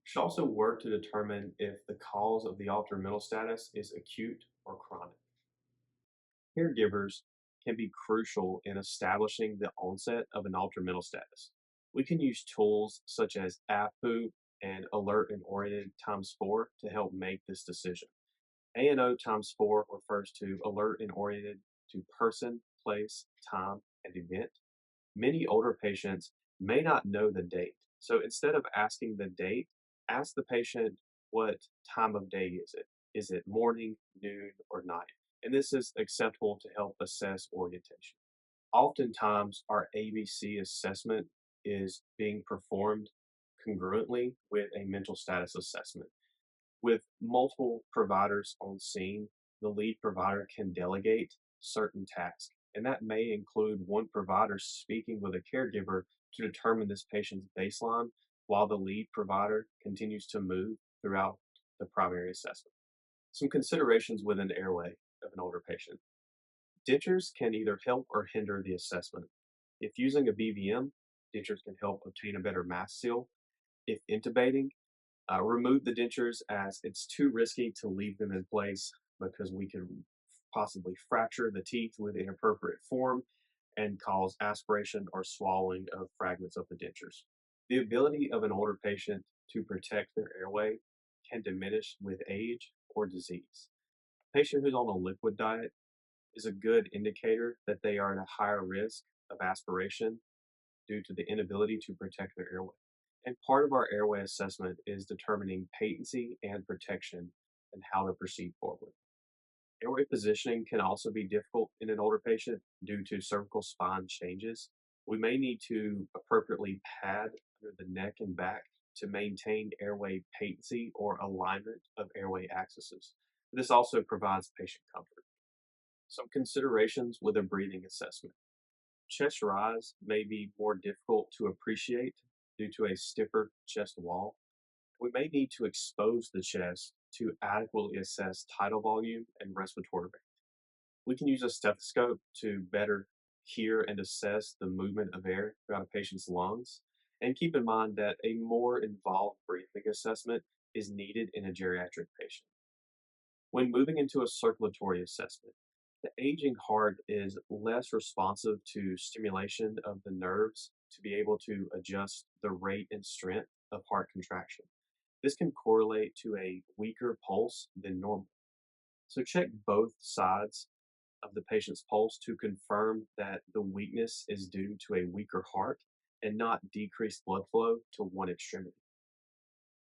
Should also work to determine if the cause of the altered mental status is acute or chronic. Caregivers can be crucial in establishing the onset of an altered mental status. We can use tools such as APU and Alert and Oriented times 4 to help make this decision. ANO times 4 refers to alert and oriented to person, place, time, and event. Many older patients may not know the date. So instead of asking the date, ask the patient, what time of day is it? Is it morning, noon, or night? And this is acceptable to help assess orientation. Oftentimes, our ABC assessment is being performed congruently with a mental status assessment. With multiple providers on scene, the lead provider can delegate certain tasks, and that may include one provider speaking with a caregiver to determine this patient's baseline while the lead provider continues to move throughout the primary assessment. Some considerations with an airway of an older patient. Dentures can either help or hinder the assessment. If using a BVM, dentures can help obtain a better mask seal. If intubating, remove the dentures as it's too risky to leave them in place because we could possibly fracture the teeth with inappropriate form and cause aspiration or swallowing of fragments of the dentures. The ability of an older patient to protect their airway can diminish with age or disease. A patient who's on a liquid diet is a good indicator that they are at a higher risk of aspiration due to the inability to protect their airway. And part of our airway assessment is determining patency and protection and how to proceed forward. Airway positioning can also be difficult in an older patient due to cervical spine changes. We may need to appropriately pad under the neck and back to maintain airway patency or alignment of airway axes. This also provides patient comfort. Some considerations with a breathing assessment. Chest rise may be more difficult to appreciate due to a stiffer chest wall. We may need to expose the chest to adequately assess tidal volume and respiratory rate. We can use a stethoscope to better hear and assess the movement of air throughout a patient's lungs. And keep in mind that a more involved breathing assessment is needed in a geriatric patient. When moving into a circulatory assessment, the aging heart is less responsive to stimulation of the nerves to be able to adjust the rate and strength of heart contraction. This can correlate to a weaker pulse than normal. So check both sides of the patient's pulse to confirm that the weakness is due to a weaker heart and not decreased blood flow to one extremity.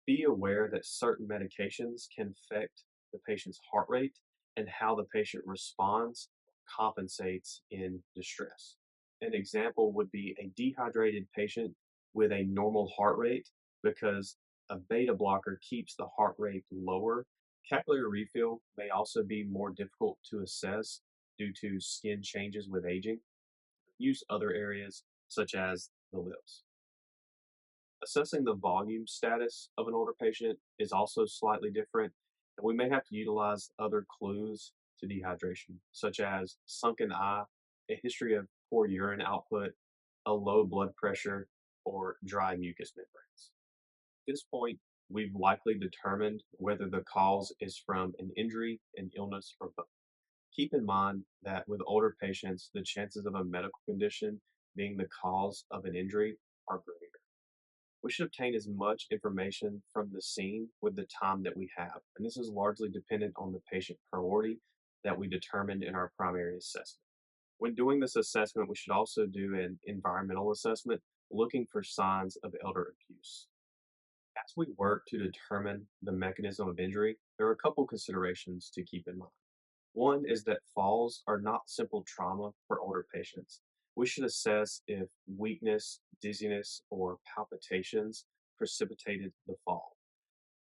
Be aware that certain medications can affect the patient's heart rate and how the patient responds, compensates in distress. An example would be a dehydrated patient with a normal heart rate because a beta blocker keeps the heart rate lower. Capillary refill may also be more difficult to assess due to skin changes with aging. Use other areas such as the lips. Assessing the volume status of an older patient is also slightly different, and we may have to utilize other clues to dehydration, such as sunken eye, a history of poor urine output, a low blood pressure, or dry mucous membranes. At this point, we've likely determined whether the cause is from an injury, an illness, or both. Keep in mind that with older patients, the chances of a medical condition being the cause of an injury are greater. We should obtain as much information from the scene with the time that we have, and this is largely dependent on the patient priority that we determined in our primary assessment. When doing this assessment, we should also do an environmental assessment looking for signs of elder abuse. As we work to determine the mechanism of injury, there are a couple considerations to keep in mind. One is that falls are not simple trauma for older patients. We should assess if weakness, dizziness, or palpitations precipitated the fall.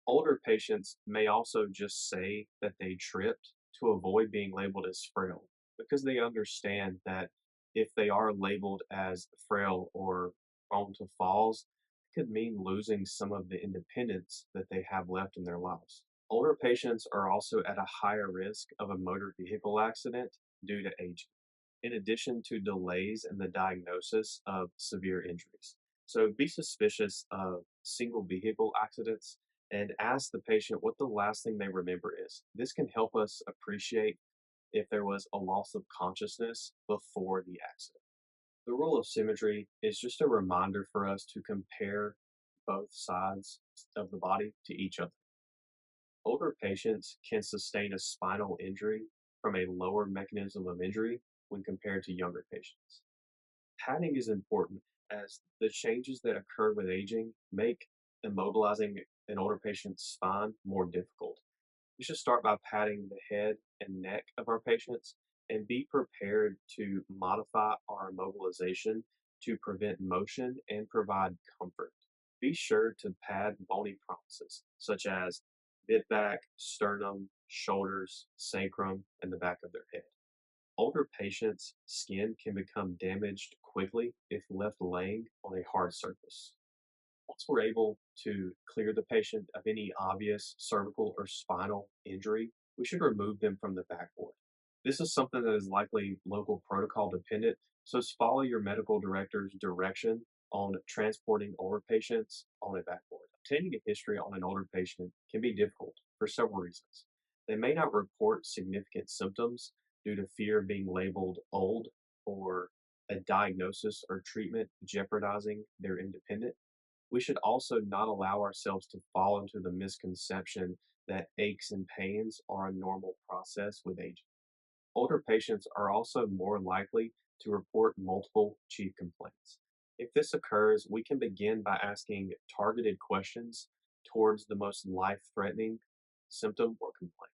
Older patients may also just say that they tripped to avoid being labeled as frail because they understand that if they are labeled as frail or prone to falls, it could mean losing some of the independence that they have left in their lives. Older patients are also at a higher risk of a motor vehicle accident due to aging, in addition to delays in the diagnosis of severe injuries. So be suspicious of single vehicle accidents and ask the patient what the last thing they remember is. This can help us appreciate if there was a loss of consciousness before the accident. The rule of symmetry is just a reminder for us to compare both sides of the body to each other. Older patients can sustain a spinal injury from a lower mechanism of injury when compared to younger patients. Padding is important as the changes that occur with aging make immobilizing an older patient's spine more difficult. We should start by patting the head and neck of our patients and be prepared to modify our immobilization to prevent motion and provide comfort. Be sure to pad bony prominences such as mid back, sternum, shoulders, sacrum, and the back of their head. Older patients' skin can become damaged quickly if left laying on a hard surface. Once we're able to clear the patient of any obvious cervical or spinal injury, we should remove them from the backboard. This is something that is likely local protocol dependent, so follow your medical director's direction on transporting older patients on a backboard. Obtaining a history on an older patient can be difficult for several reasons. They may not report significant symptoms due to fear of being labeled old or a diagnosis or treatment jeopardizing their independence. We should also not allow ourselves to fall into the misconception that aches and pains are a normal process with aging. Older patients are also more likely to report multiple chief complaints. If this occurs, we can begin by asking targeted questions towards the most life threatening symptom or complaint.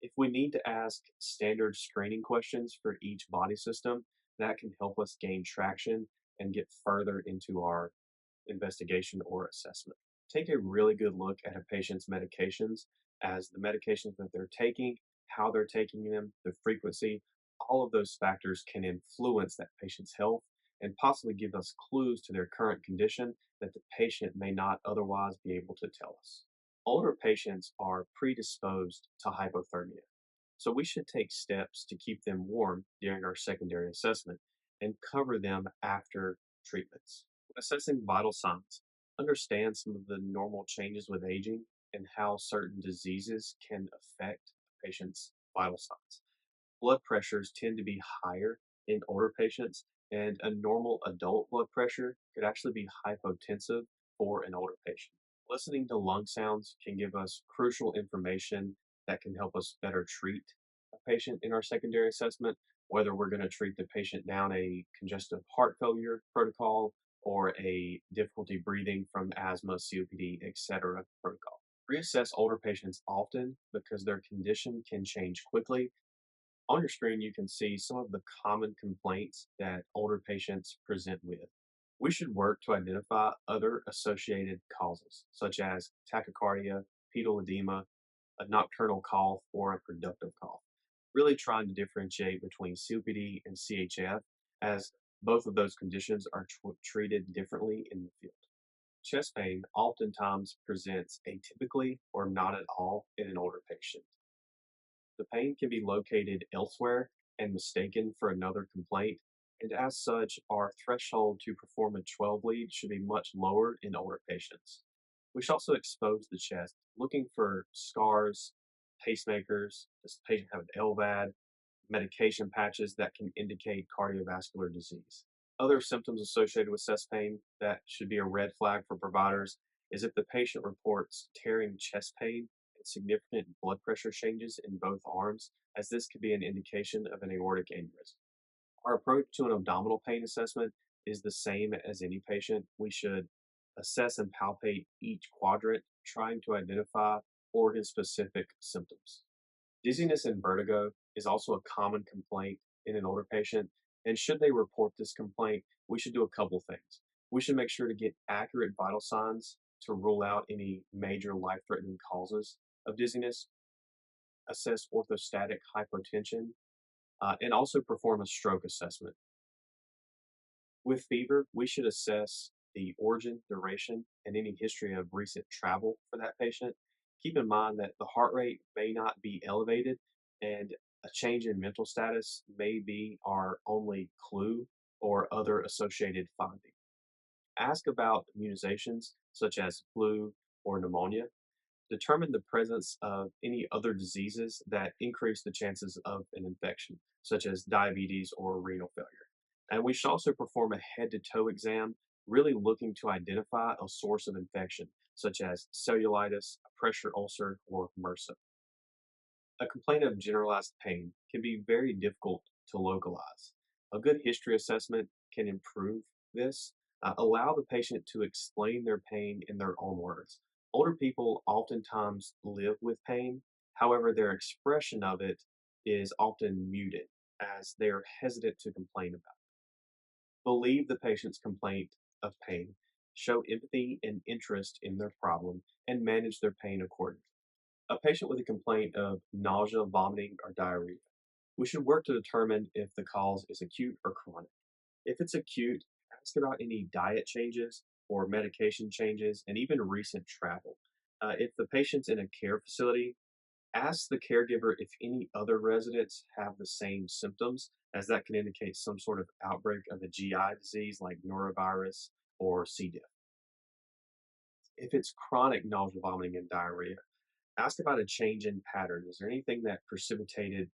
If we need to ask standard screening questions for each body system, that can help us gain traction and get further into our investigation or assessment. Take a really good look at a patient's medications as the medications that they're taking, how they're taking them, the frequency, all of those factors can influence that patient's health and possibly give us clues to their current condition that the patient may not otherwise be able to tell us. Older patients are predisposed to hypothermia, so we should take steps to keep them warm during our secondary assessment and cover them after treatments. Assessing vital signs. Understand some of the normal changes with aging and how certain diseases can affect a patient's vital signs. Blood pressures tend to be higher in older patients, and a normal adult blood pressure could actually be hypotensive for an older patient. Listening to lung sounds can give us crucial information that can help us better treat a patient in our secondary assessment, whether we're going to treat the patient down a congestive heart failure protocol or a difficulty breathing from asthma, COPD, etc. protocol. Reassess older patients often because their condition can change quickly. On your screen, you can see some of the common complaints that older patients present with. We should work to identify other associated causes, such as tachycardia, pedal edema, a nocturnal cough, or a productive cough. Really trying to differentiate between COPD and CHF, as both of those conditions are treated differently in the field. Chest pain oftentimes presents atypically or not at all in an older patient. The pain can be located elsewhere and mistaken for another complaint, and as such, our threshold to perform a 12 lead should be much lower in older patients. We should also expose the chest, looking for scars, pacemakers, does the patient have an LVAD, medication patches that can indicate cardiovascular disease. Other symptoms associated with chest pain that should be a red flag for providers is if the patient reports tearing chest pain and significant blood pressure changes in both arms, as this could be an indication of an aortic aneurysm. Our approach to an abdominal pain assessment is the same as any patient. We should assess and palpate each quadrant, trying to identify organ specific symptoms. Dizziness and vertigo is also a common complaint in an older patient, and should they report this complaint, we should do a couple things. We should make sure to get accurate vital signs to rule out any major life threatening causes of dizziness, assess orthostatic hypotension, and also perform a stroke assessment. With fever, we should assess the origin, duration, and any history of recent travel for that patient. Keep in mind that the heart rate may not be elevated, and a change in mental status may be our only clue or other associated finding. Ask about immunizations such as flu or pneumonia. Determine the presence of any other diseases that increase the chances of an infection, such as diabetes or renal failure. And we should also perform a head to toe exam, really looking to identify a source of infection, such as cellulitis, a pressure ulcer, or MRSA. A complaint of generalized pain can be very difficult to localize. A good history assessment can improve this. Allow the patient to explain their pain in their own words. Older people oftentimes live with pain, however, their expression of it is often muted as they are hesitant to complain about it. Believe the patient's complaint of pain, show empathy and interest in their problem, and manage their pain accordingly. A patient with a complaint of nausea, vomiting, or diarrhea. We should work to determine if the cause is acute or chronic. If it's acute, ask about any diet changes or medication changes and even recent travel. If the patient's in a care facility, ask the caregiver if any other residents have the same symptoms, as that can indicate some sort of outbreak of a GI disease like norovirus or C. diff. If it's chronic nausea, vomiting, and diarrhea, ask about a change in pattern. Is there anything that precipitated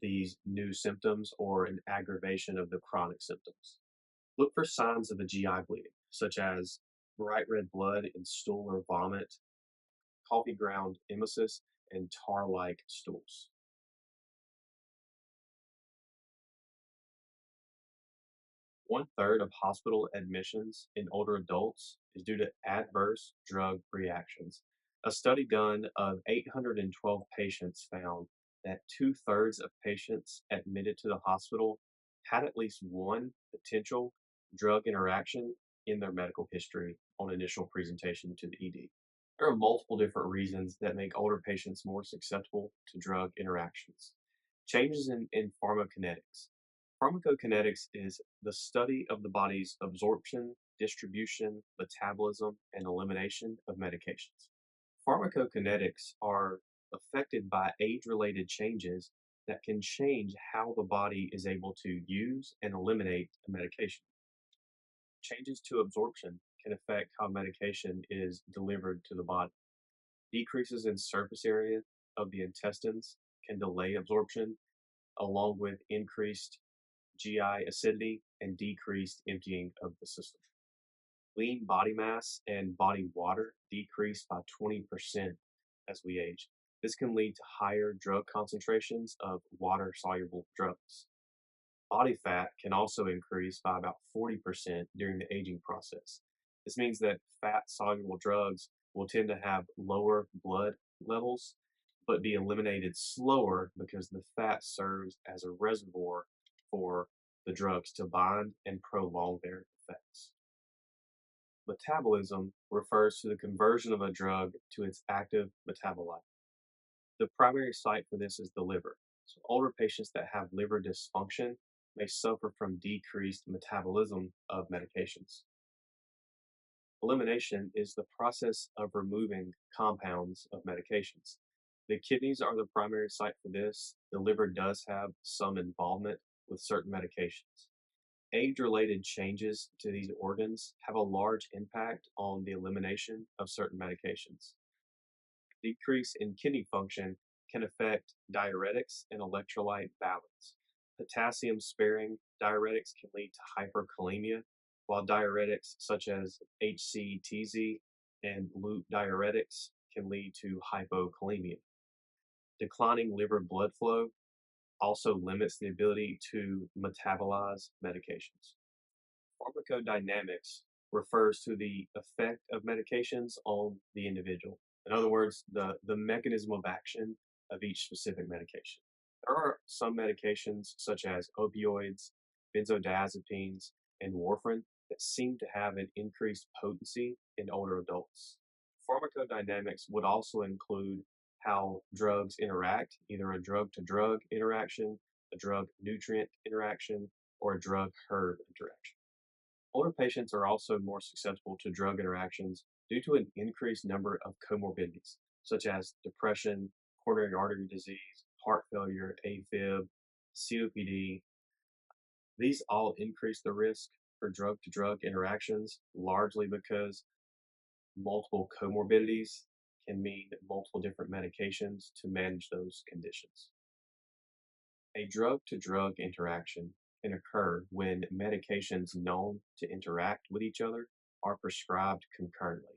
these new symptoms or an aggravation of the chronic symptoms? Look for signs of a GI bleeding, such as bright red blood in stool or vomit, coffee ground emesis, and tar like stools. One third of hospital admissions in older adults is due to adverse drug reactions. A study done of 812 patients found that two-thirds of patients admitted to the hospital had at least one potential drug interaction in their medical history on initial presentation to the ED. There are multiple different reasons that make older patients more susceptible to drug interactions. Changes in pharmacokinetics. Pharmacokinetics is the study of the body's absorption, distribution, metabolism, and elimination of medications. Pharmacokinetics are affected by age related changes that can change how the body is able to use and eliminate a medication. Changes to absorption can affect how medication is delivered to the body. Decreases in surface area of the intestines can delay absorption, along with increased GI acidity and decreased emptying of the system. Lean body mass and body water decrease by 20% as we age. This can lead to higher drug concentrations of water soluble drugs. Body fat can also increase by about 40% during the aging process. This means that fat soluble drugs will tend to have lower blood levels, but be eliminated slower because the fat serves as a reservoir for the drugs to bind and prolong their effects. Metabolism refers to the conversion of a drug to its active metabolite. The primary site for this is the liver. So older patients that have liver dysfunction may suffer from decreased metabolism of medications. Elimination is the process of removing compounds of medications. The kidneys are the primary site for this. The liver does have some involvement with certain medications. Age-related changes to these organs have a large impact on the elimination of certain medications. Decrease in kidney function can affect diuretics and electrolyte balance. Potassium-sparing diuretics can lead to hyperkalemia, while diuretics such as HCTZ and loop diuretics can lead to hypokalemia. Declining liver blood flow also limits the ability to metabolize medications. Pharmacodynamics refers to the effect of medications on the individual. In other words, the mechanism of action of each specific medication. There are some medications, such as opioids, benzodiazepines, and warfarin, that seem to have an increased potency in older adults. Pharmacodynamics would also include how drugs interact, either a drug to drug interaction, a drug nutrient interaction, or a drug herd interaction. Older patients are also more susceptible to drug interactions due to an increased number of comorbidities, such as depression, coronary artery disease, heart failure, AFib, COPD. These all increase the risk for drug to drug interactions, largely because multiple comorbidities can mean multiple different medications to manage those conditions. A drug-to-drug interaction can occur when medications known to interact with each other are prescribed concurrently.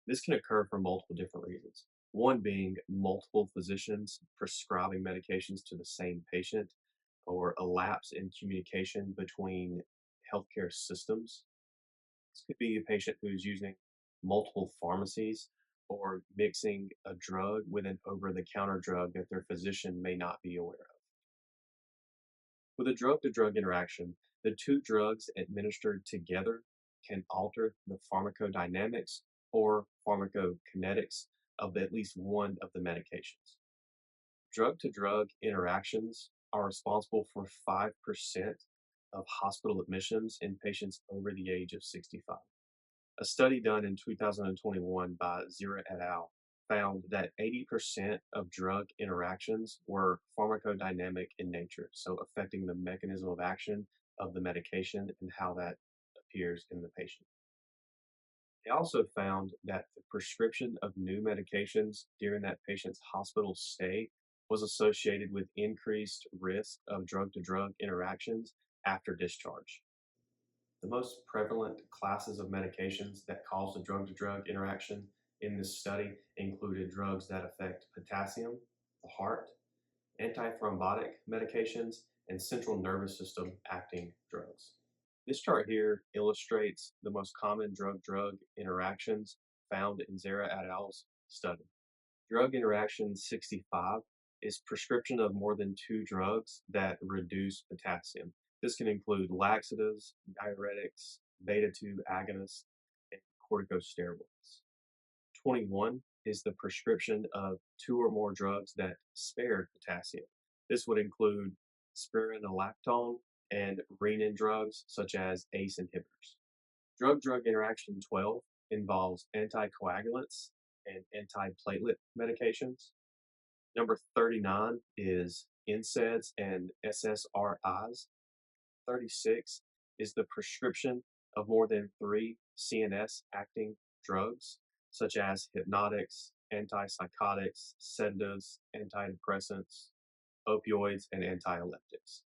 This can occur for multiple different reasons. One being multiple physicians prescribing medications to the same patient, or a lapse in communication between healthcare systems. This could be a patient who's using multiple pharmacies or mixing a drug with an over the counter drug that their physician may not be aware of. With a drug to drug interaction, the two drugs administered together can alter the pharmacodynamics or pharmacokinetics of at least one of the medications. Drug to drug interactions are responsible for 5% of hospital admissions in patients over the age of 65. A study done in 2021 by Zira et al. Found that 80% of drug interactions were pharmacodynamic in nature, so affecting the mechanism of action of the medication and how that appears in the patient. They also found that the prescription of new medications during that patient's hospital stay was associated with increased risk of drug to drug interactions after discharge. The most prevalent classes of medications that cause a drug to drug interaction in this study included drugs that affect potassium, the heart, antithrombotic medications, and central nervous system acting drugs. This chart here illustrates the most common drug drug interactions found in Zara et al.'s study. Drug interaction 65 is prescription of more than two drugs that reduce potassium. This can include laxatives, diuretics, beta 2 agonists, and corticosteroids. 21 is the prescription of two or more drugs that spare potassium. This would include spironolactone and renin drugs such as ACE inhibitors. Drug drug interaction 12 involves anticoagulants and antiplatelet medications. Number 39 is NSAIDs and SSRIs. 36 is the prescription of more than three CNS acting drugs, such as hypnotics, antipsychotics, sedatives, antidepressants, opioids, and antiepileptics.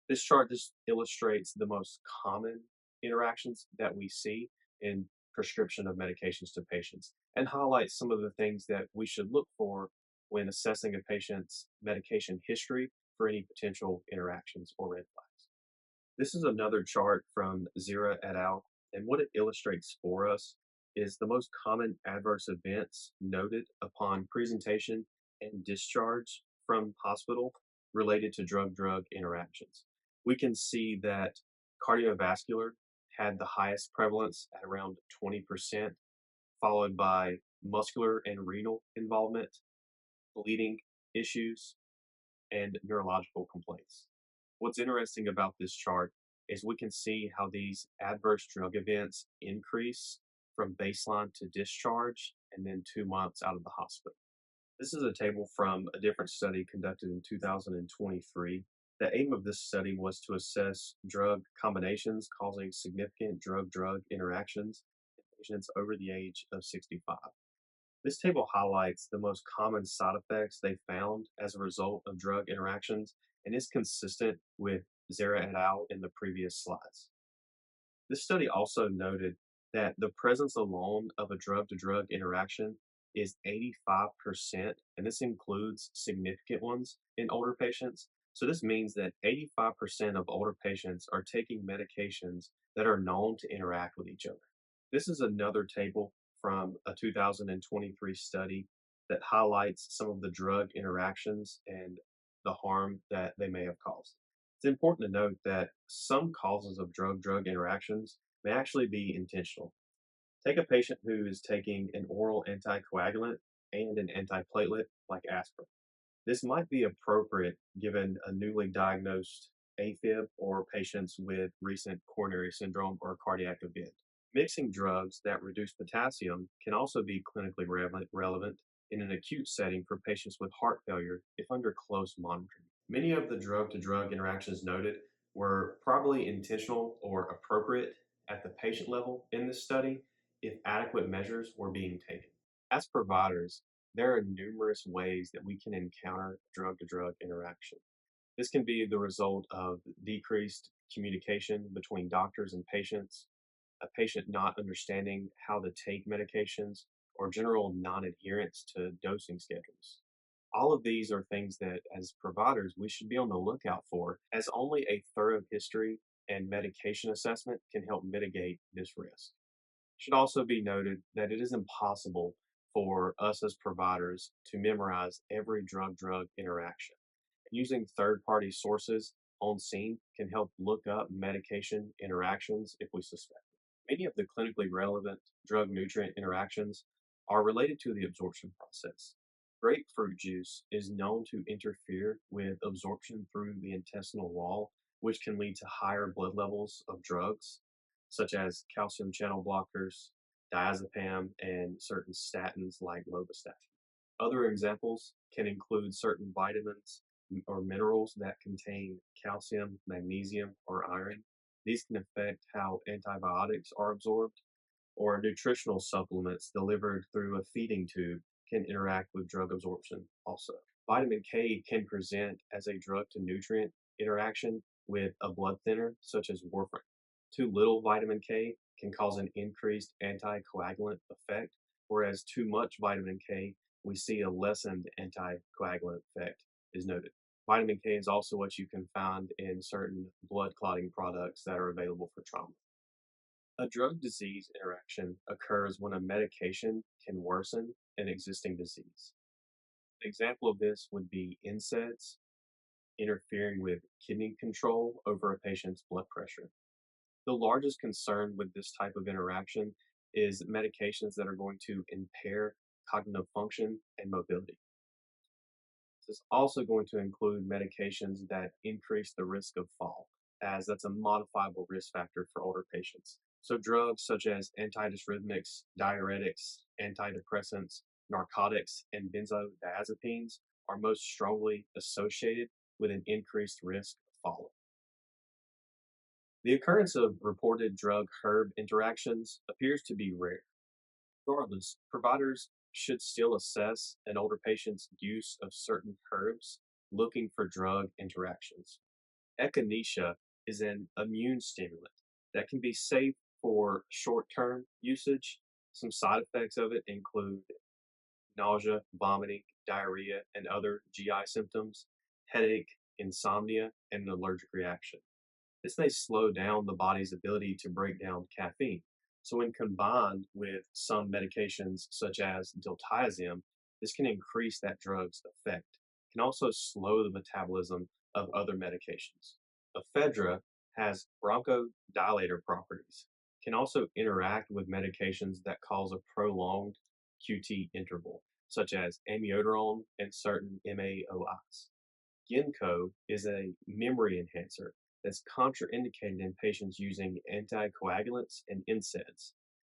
This chart just illustrates the most common interactions that we see in prescription of medications to patients and highlights some of the things that we should look for when assessing a patient's medication history for any potential interactions or red flags. This is another chart from Zira et al. And what it illustrates for us is the most common adverse events noted upon presentation and discharge from hospital related to drug drug interactions. We can see that cardiovascular had the highest prevalence at around 20%, followed by muscular and renal involvement, bleeding issues, and neurological complaints. What's interesting about this chart is we can see how these adverse drug events increase from baseline to discharge, and then 2 months out of the hospital. This is a table from a different study conducted in 2023. The aim of this study was to assess drug combinations causing significant drug-drug interactions in patients over the age of 65. This table highlights the most common side effects they found as a result of drug interactions and is consistent with Zera et al. In the previous slides. This study also noted that the presence alone of a drug to drug interaction is 85%, and this includes significant ones in older patients. So, this means that 85% of older patients are taking medications that are known to interact with each other. This is another table from a 2023 study that highlights some of the drug interactions and the harm that they may have caused. It's important to note that some causes of drug-drug interactions may actually be intentional. Take a patient who is taking an oral anticoagulant and an antiplatelet like aspirin. This might be appropriate given a newly diagnosed AFib or patients with recent coronary syndrome or cardiac event. Mixing drugs that reduce potassium can also be clinically relevant in an acute setting for patients with heart failure if under close monitoring. Many of the drug to drug interactions noted were probably intentional or appropriate at the patient level in this study if adequate measures were being taken. As providers, there are numerous ways that we can encounter drug to drug interaction. This can be the result of decreased communication between doctors and patients, a patient not understanding how to take medications, or general non adherence to dosing schedules. All of these are things that, as providers, we should be on the lookout for, as only a thorough history and medication assessment can help mitigate this risk. It should also be noted that it is impossible for us as providers to memorize every drug drug interaction. Using third party sources on scene can help look up medication interactions if we suspect it. Many of the clinically relevant drug nutrient interactions are related to the absorption process. Grapefruit juice is known to interfere with absorption through the intestinal wall, which can lead to higher blood levels of drugs, such as calcium channel blockers, diazepam, and certain statins like lovastatin. Other examples can include certain vitamins or minerals that contain calcium, magnesium, or iron. These can affect how antibiotics are absorbed, or nutritional supplements delivered through a feeding tube can interact with drug absorption also. Vitamin K can present as a drug to nutrient interaction with a blood thinner such as warfarin. Too little vitamin K can cause an increased anticoagulant effect, whereas too much vitamin K, we see a lessened anticoagulant effect is noted. Vitamin K is also what you can find in certain blood clotting products that are available for trauma. A drug disease interaction occurs when a medication can worsen an existing disease. An example of this would be NSAIDs interfering with kidney control over a patient's blood pressure. The largest concern with this type of interaction is medications that are going to impair cognitive function and mobility. This is also going to include medications that increase the risk of fall, as that's a modifiable risk factor for older patients. So, drugs such as antidysrhythmics, diuretics, antidepressants, narcotics, and benzodiazepines are most strongly associated with an increased risk of falling. The occurrence of reported drug herb interactions appears to be rare. Regardless, providers should still assess an older patient's use of certain herbs looking for drug interactions. Echinacea is an immune stimulant that can be safe for short term usage. Some side effects of it include nausea, vomiting, diarrhea, and other GI symptoms, headache, insomnia, and an allergic reaction. This may slow down the body's ability to break down caffeine. So, when combined with some medications such as diltiazem, this can increase that drug's effect. It can also slow the metabolism of other medications. Ephedra has bronchodilator properties, can also interact with medications that cause a prolonged QT interval, such as amiodarone and certain MAOIs. Ginkgo is a memory enhancer that's contraindicated in patients using anticoagulants and NSAIDs.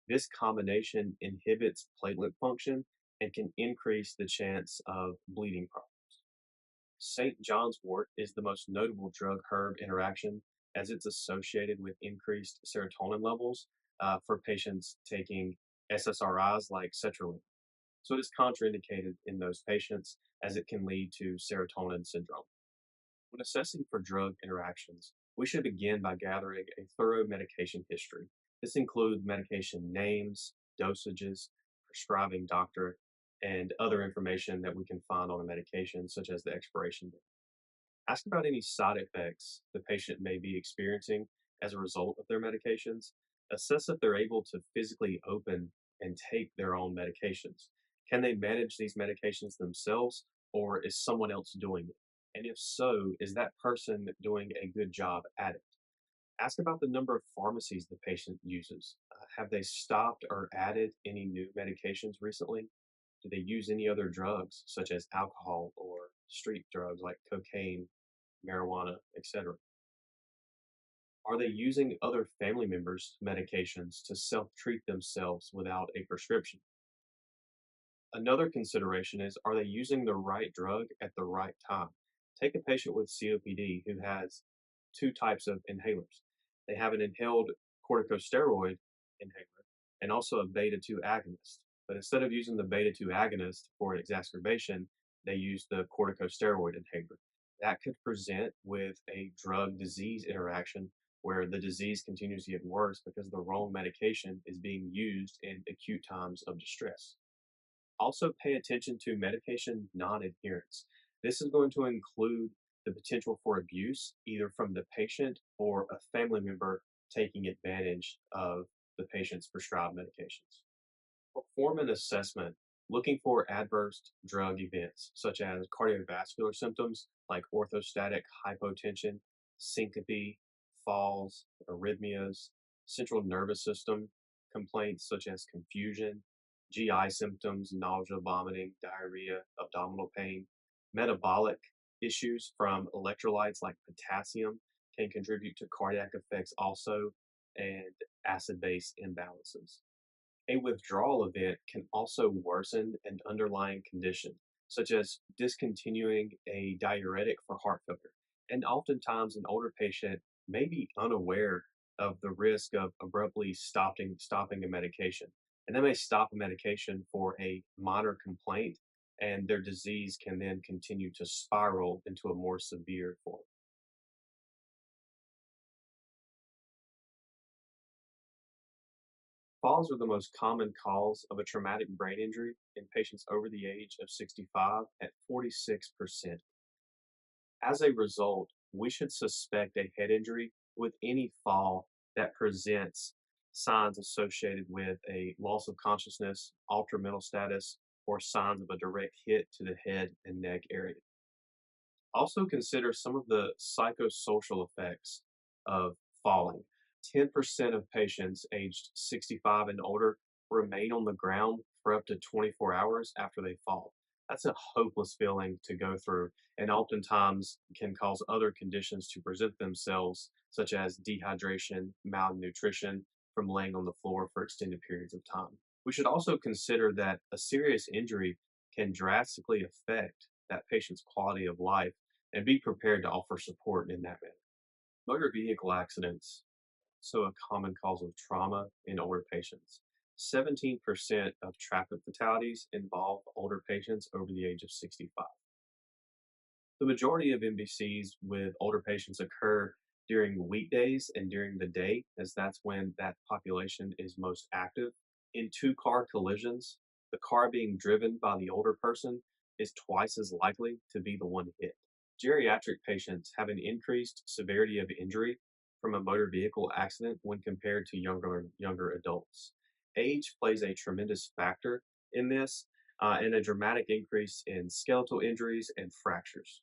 This combination inhibits platelet function and can increase the chance of bleeding problems. St. John's wort is the most notable drug herb interaction as it's associated with increased serotonin levels for patients taking SSRIs like sertraline. So it is contraindicated in those patients as it can lead to serotonin syndrome. When assessing for drug interactions, we should begin by gathering a thorough medication history. This includes medication names, dosages, prescribing doctor, and other information that we can find on a medication, such as the expiration date. Ask about any side effects the patient may be experiencing as a result of their medications. Assess if they're able to physically open and take their own medications. Can they manage these medications themselves, or is someone else doing it? And if so, is that person doing a good job at it? Ask about the number of pharmacies the patient uses. Have they stopped or added any new medications recently? Do they use any other drugs, such as alcohol or street drugs like cocaine, marijuana, etc.? Are they using other family members' medications to self treat themselves without a prescription? Another consideration is, are they using the right drug at the right time? Take a patient with COPD who has two types of inhalers. They have an inhaled corticosteroid inhaler and also a beta 2 agonist. But instead of using the beta 2 agonist for exacerbation, they use the corticosteroid inhaler. That could present with a drug disease interaction where the disease continues to get worse because the wrong medication is being used in acute times of distress. Also, pay attention to medication non-adherence. This is going to include the potential for abuse, either from the patient or a family member taking advantage of the patient's prescribed medications. Perform an assessment looking for adverse drug events, such as cardiovascular symptoms like orthostatic hypotension, syncope, falls, arrhythmias, central nervous system complaints such as confusion, GI symptoms, nausea, vomiting, diarrhea, abdominal pain, metabolic issues from electrolytes like potassium can contribute to cardiac effects also, and acid base imbalances. A withdrawal event can also worsen an underlying condition, such as discontinuing a diuretic for heart failure. And oftentimes, an older patient may be unaware of the risk of abruptly stopping a medication. And they may stop a medication for a minor complaint, and their disease can then continue to spiral into a more severe form. Falls are the most common cause of a traumatic brain injury in patients over the age of 65 at 46%. As a result, we should suspect a head injury with any fall that presents signs associated with a loss of consciousness, altered mental status, or signs of a direct hit to the head and neck area. Also consider some of the psychosocial effects of falling. 10% of patients aged 65 and older remain on the ground for up to 24 hours after they fall. That's a hopeless feeling to go through, and oftentimes can cause other conditions to present themselves, such as dehydration, malnutrition from laying on the floor for extended periods of time. We should also consider that a serious injury can drastically affect that patient's quality of life, and be prepared to offer support in that manner. Motor vehicle accidents, so a common cause of trauma in older patients. 17% of traffic fatalities involve older patients over the age of 65. The majority of MVCs with older patients occur during weekdays and during the day, as that's when that population is most active. In two car collisions, the car being driven by the older person is twice as likely to be the one hit. Geriatric patients have an increased severity of injury from a motor vehicle accident when compared to younger adults. Age plays a tremendous factor in this, and a dramatic increase in skeletal injuries and fractures.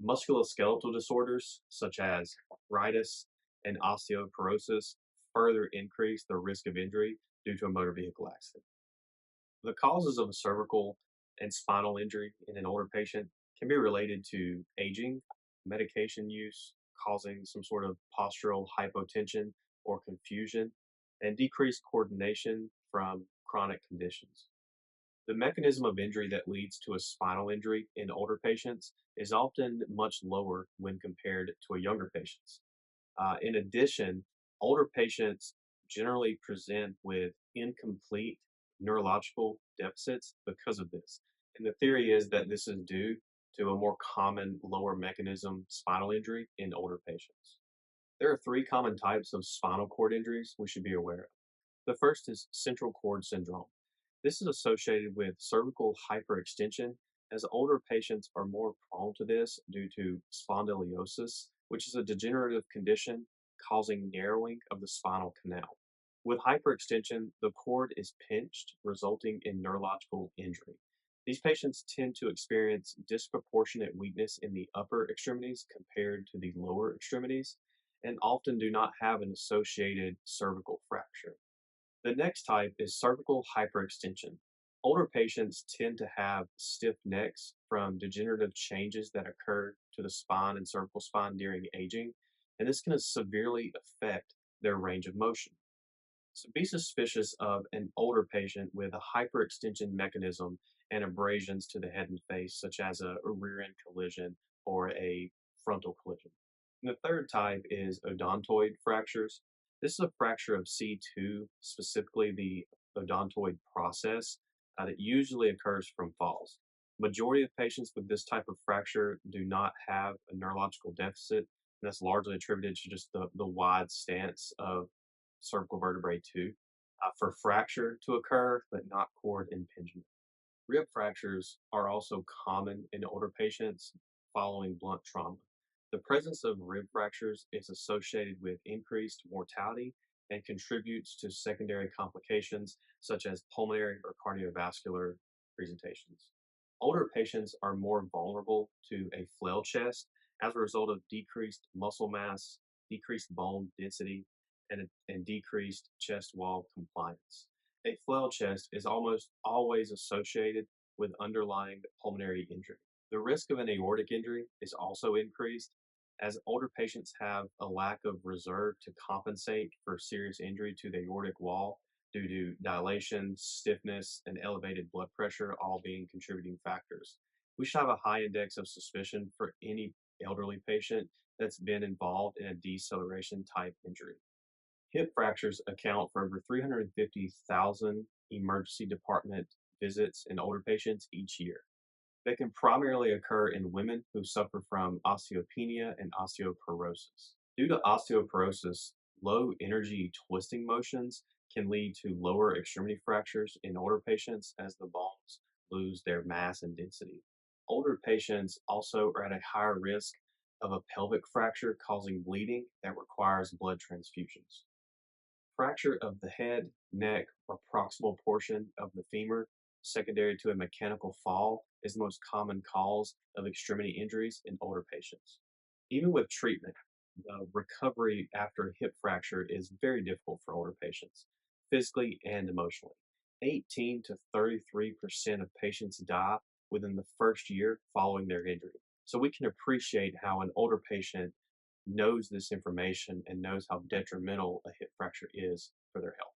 Musculoskeletal disorders such as arthritis and osteoporosis further increase the risk of injury due to a motor vehicle accident. The causes of a cervical and spinal injury in an older patient can be related to aging, medication use causing some sort of postural hypotension or confusion, and decreased coordination from chronic conditions. The mechanism of injury that leads to a spinal injury in older patients is often much lower when compared to a younger patients. In addition, older patients generally present with incomplete neurological deficits because of this. And the theory is that this is due to a more common lower mechanism spinal injury in older patients. There are three common types of spinal cord injuries we should be aware of. The first is central cord syndrome. This is associated with cervical hyperextension, as older patients are more prone to this due to spondylosis, which is a degenerative condition causing narrowing of the spinal canal. With hyperextension, the cord is pinched, resulting in neurological injury. These patients tend to experience disproportionate weakness in the upper extremities compared to the lower extremities, and often do not have an associated cervical fracture. The next type is cervical hyperextension. Older patients tend to have stiff necks from degenerative changes that occur to the spine and cervical spine during aging, and this can severely affect their range of motion. So be suspicious of an older patient with a hyperextension mechanism and abrasions to the head and face, such as a rear end collision or a frontal collision. And the third type is odontoid fractures. This is a fracture of C2, specifically the odontoid process, that usually occurs from falls. Majority of patients with this type of fracture do not have a neurological deficit, and that's largely attributed to just the wide stance of cervical vertebrae 2 for fracture to occur, but not cord impingement. Rib fractures are also common in older patients following blunt trauma. The presence of rib fractures is associated with increased mortality and contributes to secondary complications such as pulmonary or cardiovascular presentations. Older patients are more vulnerable to a flail chest as a result of decreased muscle mass, decreased bone density, and decreased chest wall compliance. A flail chest is almost always associated with underlying pulmonary injury. The risk of an aortic injury is also increased as older patients have a lack of reserve to compensate for serious injury to the aortic wall due to dilation, stiffness, and elevated blood pressure, all being contributing factors. We should have a high index of suspicion for any elderly patient that's been involved in a deceleration type injury. Hip fractures account for over 350,000 emergency department visits in older patients each year. They can primarily occur in women who suffer from osteopenia and osteoporosis. Due to osteoporosis, low energy twisting motions can lead to lower extremity fractures in older patients as the bones lose their mass and density. Older patients also are at a higher risk of a pelvic fracture causing bleeding that requires blood transfusions. Fracture of the head, neck, or proximal portion of the femur secondary to a mechanical fall is the most common cause of extremity injuries in older patients. Even with treatment, the recovery after a hip fracture is very difficult for older patients, physically and emotionally. 18 to 33% of patients die within the first year following their injury. So we can appreciate how an older patient knows this information and knows how detrimental a hip fracture is for their health.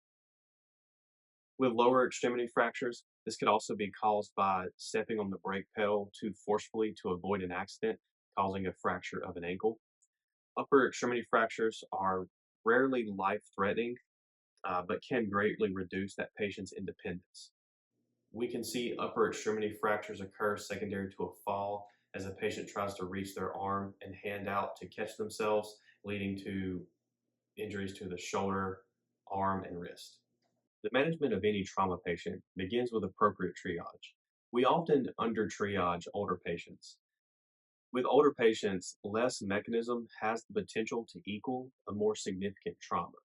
With lower extremity fractures, this could also be caused by stepping on the brake pedal too forcefully to avoid an accident, causing a fracture of an ankle. Upper extremity fractures are rarely life threatening, but can greatly reduce that patient's independence. We can see upper extremity fractures occur secondary to a fall as a patient tries to reach their arm and hand out to catch themselves, leading to injuries to the shoulder, arm, and wrist. The management of any trauma patient begins with appropriate triage. We often under triage older patients. With older patients, less mechanism has the potential to equal a more significant trauma.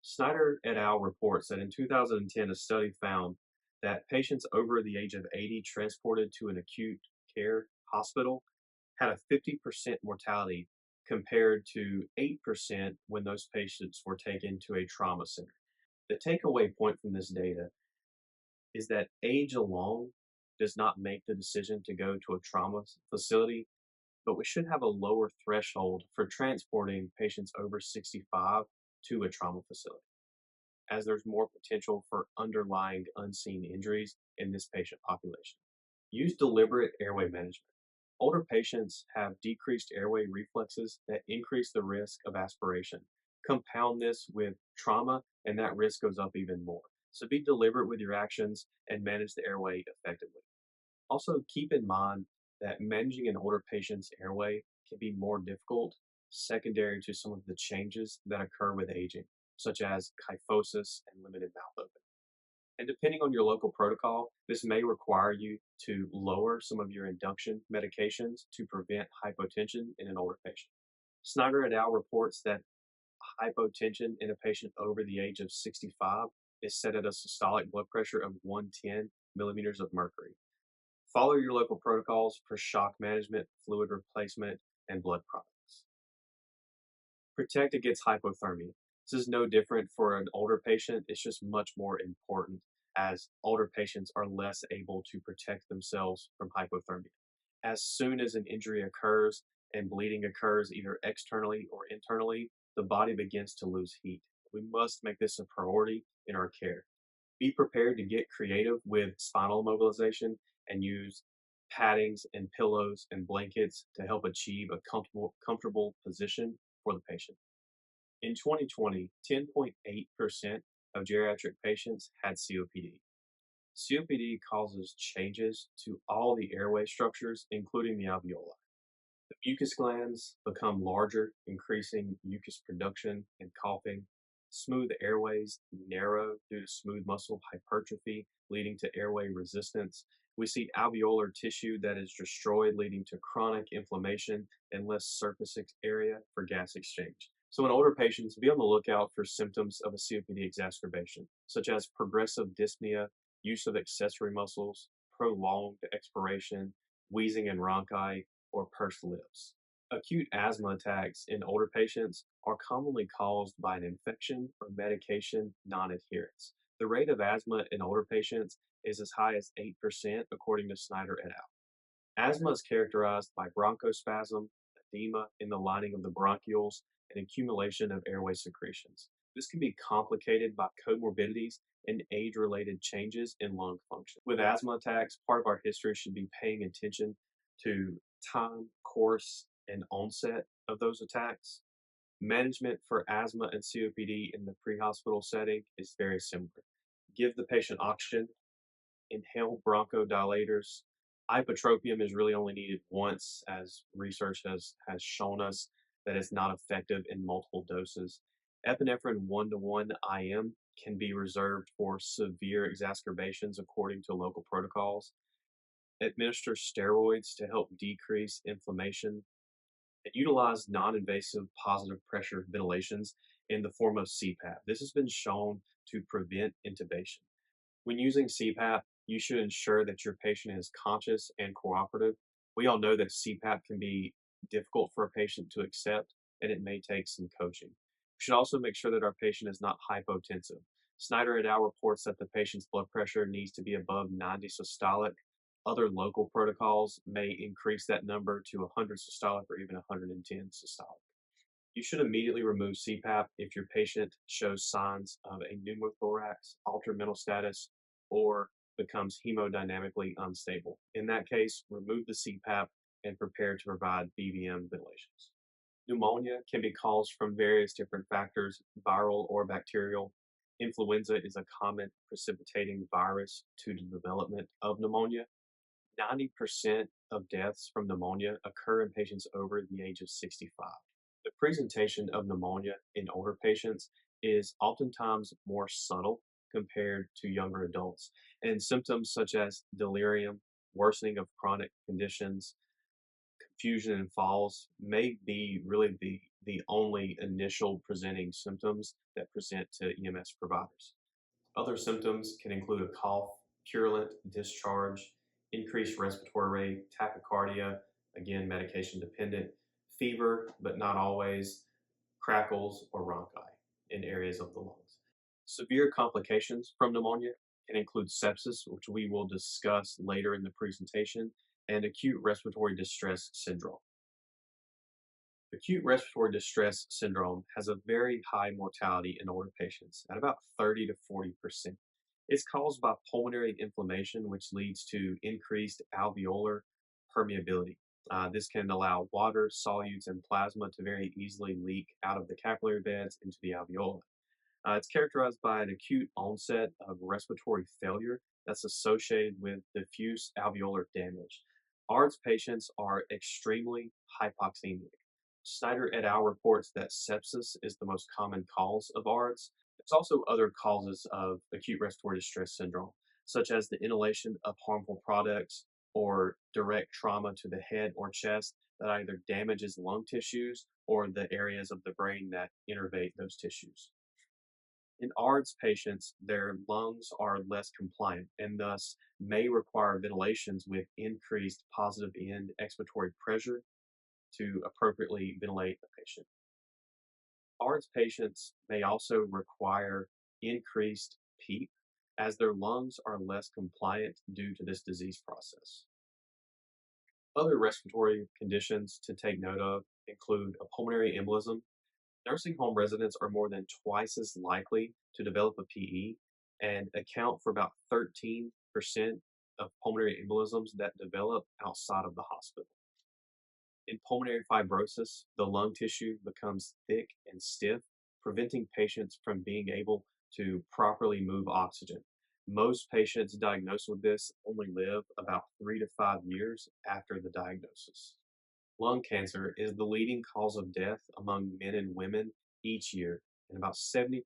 Snyder et al. Reports that in 2010, a study found that patients over the age of 80 transported to an acute care hospital had a 50% mortality compared to 8% when those patients were taken to a trauma center. The takeaway point from this data is that age alone does not make the decision to go to a trauma facility, but we should have a lower threshold for transporting patients over 65 to a trauma facility. as there's more potential for underlying unseen injuries in this patient population. Use deliberate airway management. Older patients have decreased airway reflexes that increase the risk of aspiration. Compound this with trauma, and that risk goes up even more. So be deliberate with your actions and manage the airway effectively. Also, keep in mind that managing an older patient's airway can be more difficult, secondary to some of the changes that occur with aging, such as kyphosis and limited mouth opening. And depending on your local protocol, this may require you to lower some of your induction medications to prevent hypotension in an older patient. Snyder et al. Reports that hypotension in a patient over the age of 65 is set at a systolic blood pressure of 110 millimeters of mercury. Follow your local protocols for shock management, fluid replacement, and blood products. Protect against hypothermia. This is no different for an older patient. It's just much more important as older patients are less able to protect themselves from hypothermia. As soon as an injury occurs and bleeding occurs either externally or internally, the body begins to lose heat. We must make this a priority in our care. Be prepared to get creative with spinal immobilization and use paddings and pillows and blankets to help achieve a comfortable position for the patient. In 2020, 10.8% of geriatric patients had COPD. COPD causes changes to all the airway structures, including the alveoli. The mucus glands become larger, increasing mucus production and coughing. Smooth airways narrow due to smooth muscle hypertrophy, leading to airway resistance. We see alveolar tissue that is destroyed, leading to chronic inflammation and less surface area for gas exchange. So, in older patients, be on the lookout for symptoms of a COPD exacerbation, such as progressive dyspnea, use of accessory muscles, prolonged expiration, wheezing and rhonchi, or pursed lips. Acute asthma attacks in older patients are commonly caused by an infection or medication non-adherence. The rate of asthma in older patients is as high as 8%, according to Snyder et al. Asthma is characterized by bronchospasm, edema in the lining of the bronchioles, and accumulation of airway secretions. This can be complicated by comorbidities and age-related changes in lung function. With asthma attacks, part of our history should be paying attention to time, course, and onset of those attacks. Management for asthma and COPD in the pre-hospital setting is very similar. Give the patient oxygen, inhale bronchodilators. Ipotropium is really only needed once, as research has shown us that it's not effective in multiple doses. Epinephrine 1 to 1 IM can be reserved for severe exacerbations according to local protocols. Administer steroids to help decrease inflammation, and utilize non-invasive positive pressure ventilations in the form of CPAP. This has been shown to prevent intubation. When using CPAP, you should ensure that your patient is conscious and cooperative. We all know that CPAP can be difficult for a patient to accept, and it may take some coaching. We should also make sure that our patient is not hypotensive. Snyder et al. Reports that the patient's blood pressure needs to be above 90 systolic. Other local protocols may increase that number to 100 systolic or even 110 systolic. You should immediately remove CPAP if your patient shows signs of a pneumothorax, altered mental status, or becomes hemodynamically unstable. In that case, remove the CPAP and prepare to provide BVM ventilations. Pneumonia can be caused from various different factors, viral or bacterial. Influenza is a common precipitating virus to the development of pneumonia. 90% of deaths from pneumonia occur in patients over the age of 65. The presentation of pneumonia in older patients is oftentimes more subtle compared to younger adults, and symptoms such as delirium, worsening of chronic conditions, confusion and falls may be really the only initial presenting symptoms that present to EMS providers. Other symptoms can include a cough, purulent discharge, increased respiratory rate, tachycardia, again, medication dependent, fever, but not always, crackles, or rhonchi in areas of the lungs. Severe complications from pneumonia can include sepsis, which we will discuss later in the presentation, and acute respiratory distress syndrome. Acute respiratory distress syndrome has a very high mortality in older patients at about 30 to 40%. It's caused by pulmonary inflammation, which leads to increased alveolar permeability. This can allow water, solutes, and plasma to very easily leak out of the capillary beds into the alveoli. It's characterized by an acute onset of respiratory failure that's associated with diffuse alveolar damage. ARDS patients are extremely hypoxemic. Snyder et al. Reports that sepsis is the most common cause of ARDS. There's also other causes of acute respiratory distress syndrome, such as the inhalation of harmful products or direct trauma to the head or chest that either damages lung tissues or the areas of the brain that innervate those tissues. In ARDS patients, their lungs are less compliant and thus may require ventilations with increased positive end expiratory pressure to appropriately ventilate the patient. ARDS patients may also require increased PEEP as their lungs are less compliant due to this disease process. Other respiratory conditions to take note of include a pulmonary embolism. Nursing home residents are more than twice as likely to develop a PE and account for about 13% of pulmonary embolisms that develop outside of the hospital. In pulmonary fibrosis, the lung tissue becomes thick and stiff, preventing patients from being able to properly move oxygen. Most patients diagnosed with this only live about 3 to 5 years after the diagnosis. Lung cancer is the leading cause of death among men and women each year, and about 70%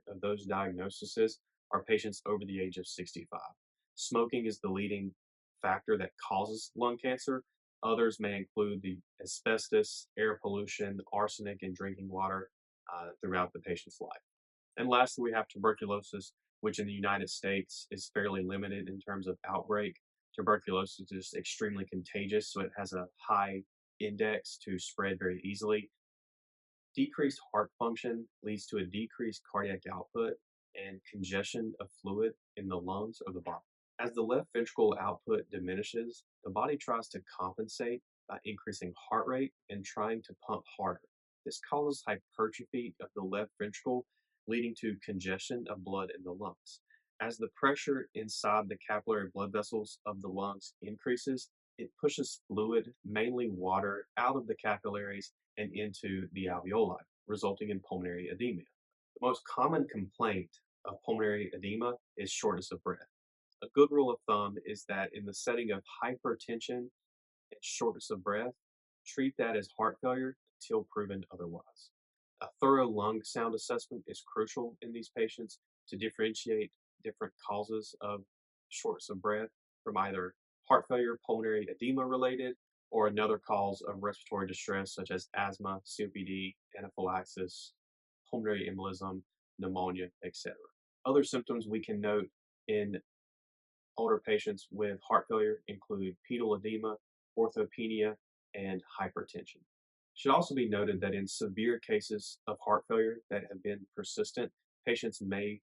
of those diagnoses are patients over the age of 65. Smoking is the leading factor that causes lung cancer. Others may include the asbestos, air pollution, arsenic in drinking water throughout the patient's life. And lastly, we have tuberculosis, which in the United States is fairly limited in terms of outbreak. Tuberculosis is extremely contagious, so it has a high index to spread very easily. Decreased heart function leads to a decreased cardiac output and congestion of fluid in the lungs or the body. As the left ventricle output diminishes, the body tries to compensate by increasing heart rate and trying to pump harder. This causes hypertrophy of the left ventricle, leading to congestion of blood in the lungs. As the pressure inside the capillary blood vessels of the lungs increases, it pushes fluid, mainly water, out of the capillaries and into the alveoli, resulting in pulmonary edema. The most common complaint of pulmonary edema is shortness of breath. A good rule of thumb is that in the setting of hypertension and shortness of breath, treat that as heart failure until proven otherwise. A thorough lung sound assessment is crucial in these patients to differentiate different causes of shortness of breath from either heart failure, pulmonary edema related, or another cause of respiratory distress such as asthma, COPD, anaphylaxis, pulmonary embolism, pneumonia, etc. Other symptoms we can note in older patients with heart failure include pedal edema, orthopnea, and hypertension. It should also be noted that in severe cases of heart failure that have been persistent, patients may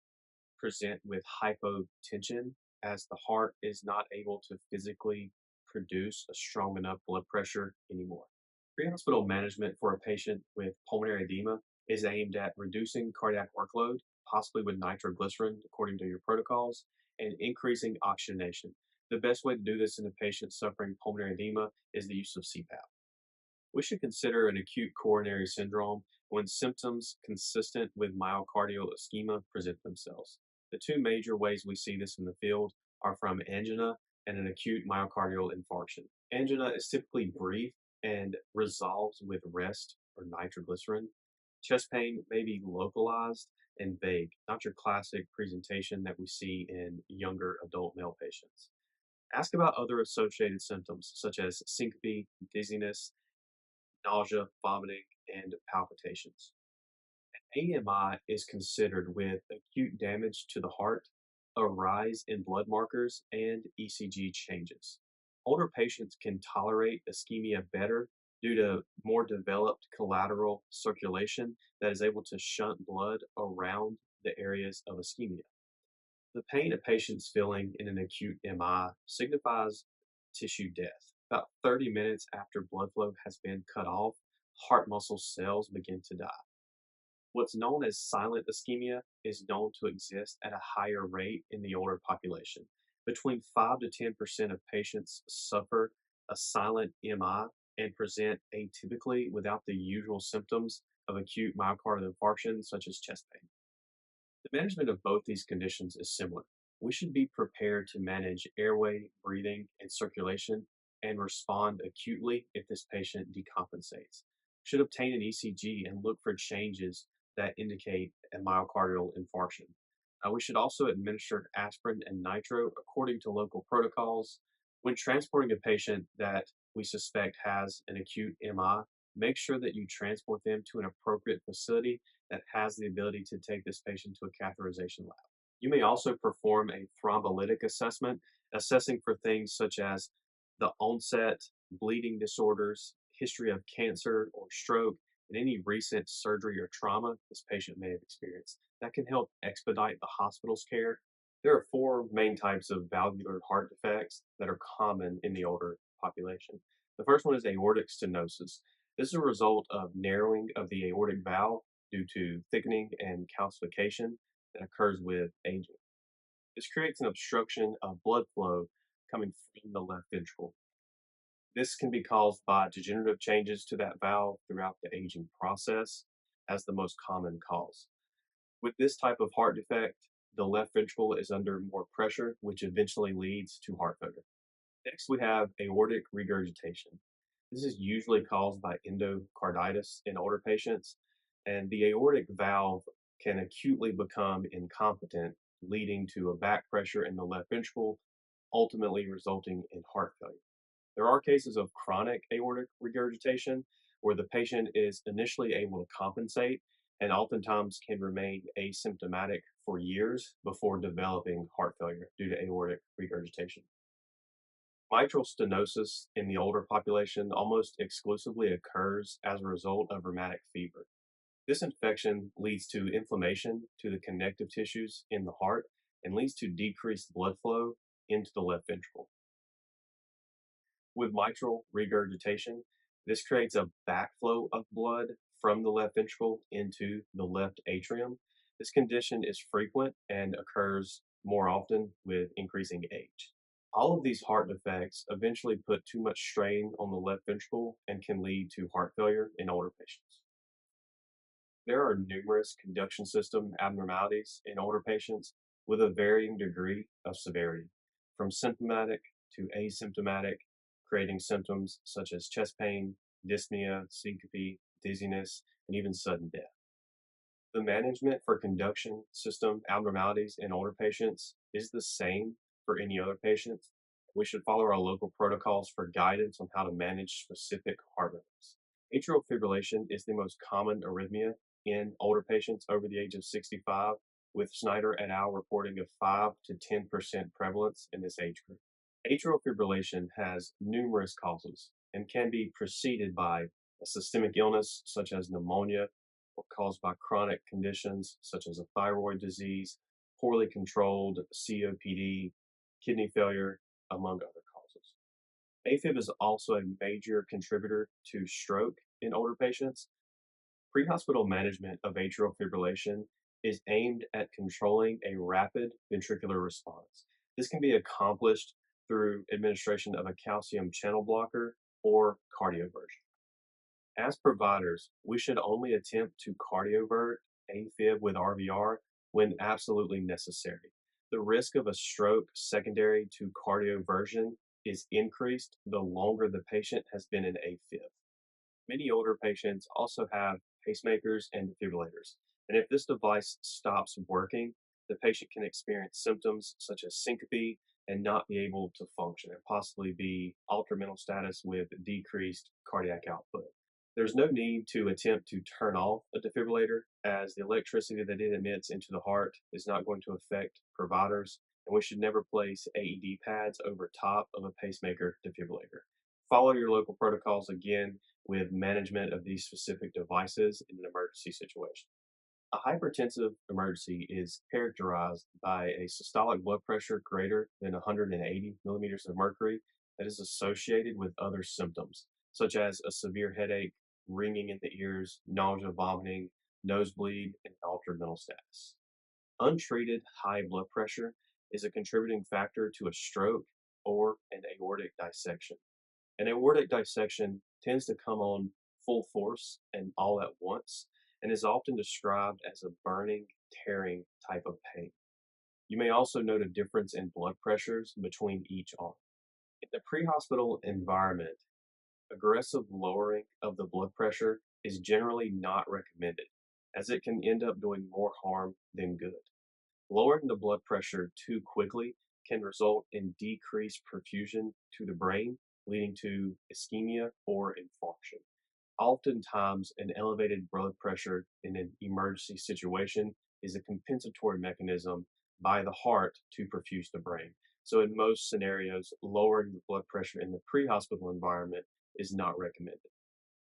present with hypotension as the heart is not able to physically produce a strong enough blood pressure anymore. Pre-hospital management for a patient with pulmonary edema is aimed at reducing cardiac workload, possibly with nitroglycerin according to your protocols, and increasing oxygenation. The best way to do this in a patient suffering pulmonary edema is the use of CPAP. We should consider an acute coronary syndrome when symptoms consistent with myocardial ischemia present themselves. The two major ways we see this in the field are from angina and an acute myocardial infarction. Angina is typically brief and resolves with rest or nitroglycerin. Chest pain may be localized and vague, not your classic presentation that we see in younger adult male patients. Ask about other associated symptoms such as syncope, dizziness, nausea, vomiting, and palpitations. AMI is considered with acute damage to the heart, a rise in blood markers, and ECG changes. Older patients can tolerate ischemia better due to more developed collateral circulation that is able to shunt blood around the areas of ischemia. The pain a patient's feeling in an acute MI signifies tissue death. About 30 minutes after blood flow has been cut off, heart muscle cells begin to die. What's known as silent ischemia is known to exist at a higher rate in the older population. Between 5 to 10% of patients suffer a silent MI and present atypically without the usual symptoms of acute myocardial infarction, such as chest pain. The management of both these conditions is similar. We should be prepared to manage airway, breathing, and circulation and respond acutely if this patient decompensates. Should obtain an ECG and look for changes that indicate a myocardial infarction. We should also administer aspirin and nitro according to local protocols. When transporting a patient that we suspect has an acute MI, make sure that you transport them to an appropriate facility that has the ability to take this patient to a catheterization lab. You may also perform a thrombolytic assessment, assessing for things such as the onset, bleeding disorders, history of cancer or stroke, and any recent surgery or trauma this patient may have experienced. That can help expedite the hospital's care. There are four main types of valvular heart defects that are common in the older population. The first one is aortic stenosis. This is a result of narrowing of the aortic valve due to thickening and calcification that occurs with aging. This creates an obstruction of blood flow coming from the left ventricle. This can be caused by degenerative changes to that valve throughout the aging process as the most common cause. With this type of heart defect, the left ventricle is under more pressure, which eventually leads to heart failure. Next, we have aortic regurgitation. This is usually caused by endocarditis in older patients, and the aortic valve can acutely become incompetent, leading to a back pressure in the left ventricle, ultimately resulting in heart failure. There are cases of chronic aortic regurgitation where the patient is initially able to compensate and oftentimes can remain asymptomatic for years before developing heart failure due to aortic regurgitation. Mitral stenosis in the older population almost exclusively occurs as a result of rheumatic fever. This infection leads to inflammation to the connective tissues in the heart and leads to decreased blood flow into the left ventricle. With mitral regurgitation, this creates a backflow of blood from the left ventricle into the left atrium. This condition is frequent and occurs more often with increasing age. All of these heart defects eventually put too much strain on the left ventricle and can lead to heart failure in older patients. There are numerous conduction system abnormalities in older patients with a varying degree of severity, from symptomatic to asymptomatic, creating symptoms such as chest pain, dyspnea, syncope, dizziness, and even sudden death. The management for conduction system abnormalities in older patients is the same for any other patients. We should follow our local protocols for guidance on how to manage specific heart rhythms. Atrial fibrillation is the most common arrhythmia in older patients over the age of 65, with Snyder et al. Reporting a 5 to 10% prevalence in this age group. Atrial fibrillation has numerous causes and can be preceded by a systemic illness such as pneumonia or caused by chronic conditions such as a thyroid disease, poorly controlled COPD, kidney failure, among other causes. AFib is also a major contributor to stroke in older patients. Pre-hospital management of atrial fibrillation is aimed at controlling a rapid ventricular response. This can be accomplished through administration of a calcium channel blocker or cardioversion. As providers, we should only attempt to cardiovert AFib with RVR when absolutely necessary. The risk of a stroke secondary to cardioversion is increased the longer the patient has been in AFib. Many older patients also have pacemakers and defibrillators, and if this device stops working, the patient can experience symptoms such as syncope and not be able to function and possibly be altered mental status with decreased cardiac output. There's no need to attempt to turn off a defibrillator as the electricity that it emits into the heart is not going to affect providers, and we should never place AED pads over top of a pacemaker defibrillator. Follow your local protocols again with management of these specific devices in an emergency situation. A hypertensive emergency is characterized by a systolic blood pressure greater than 180 millimeters of mercury that is associated with other symptoms, such as a severe headache, ringing in the ears, nausea, vomiting, nosebleed, and altered mental status. Untreated high blood pressure is a contributing factor to a stroke or an aortic dissection. An aortic dissection tends to come on full force and all at once and is often described as a burning, tearing type of pain. You may also note a difference in blood pressures between each arm. In the pre-hospital environment, aggressive lowering of the blood pressure is generally not recommended, as it can end up doing more harm than good. Lowering the blood pressure too quickly can result in decreased perfusion to the brain, leading to ischemia or infarction. Oftentimes, an elevated blood pressure in an emergency situation is a compensatory mechanism by the heart to perfuse the brain. So, in most scenarios, lowering the blood pressure in the pre hospital environment is not recommended.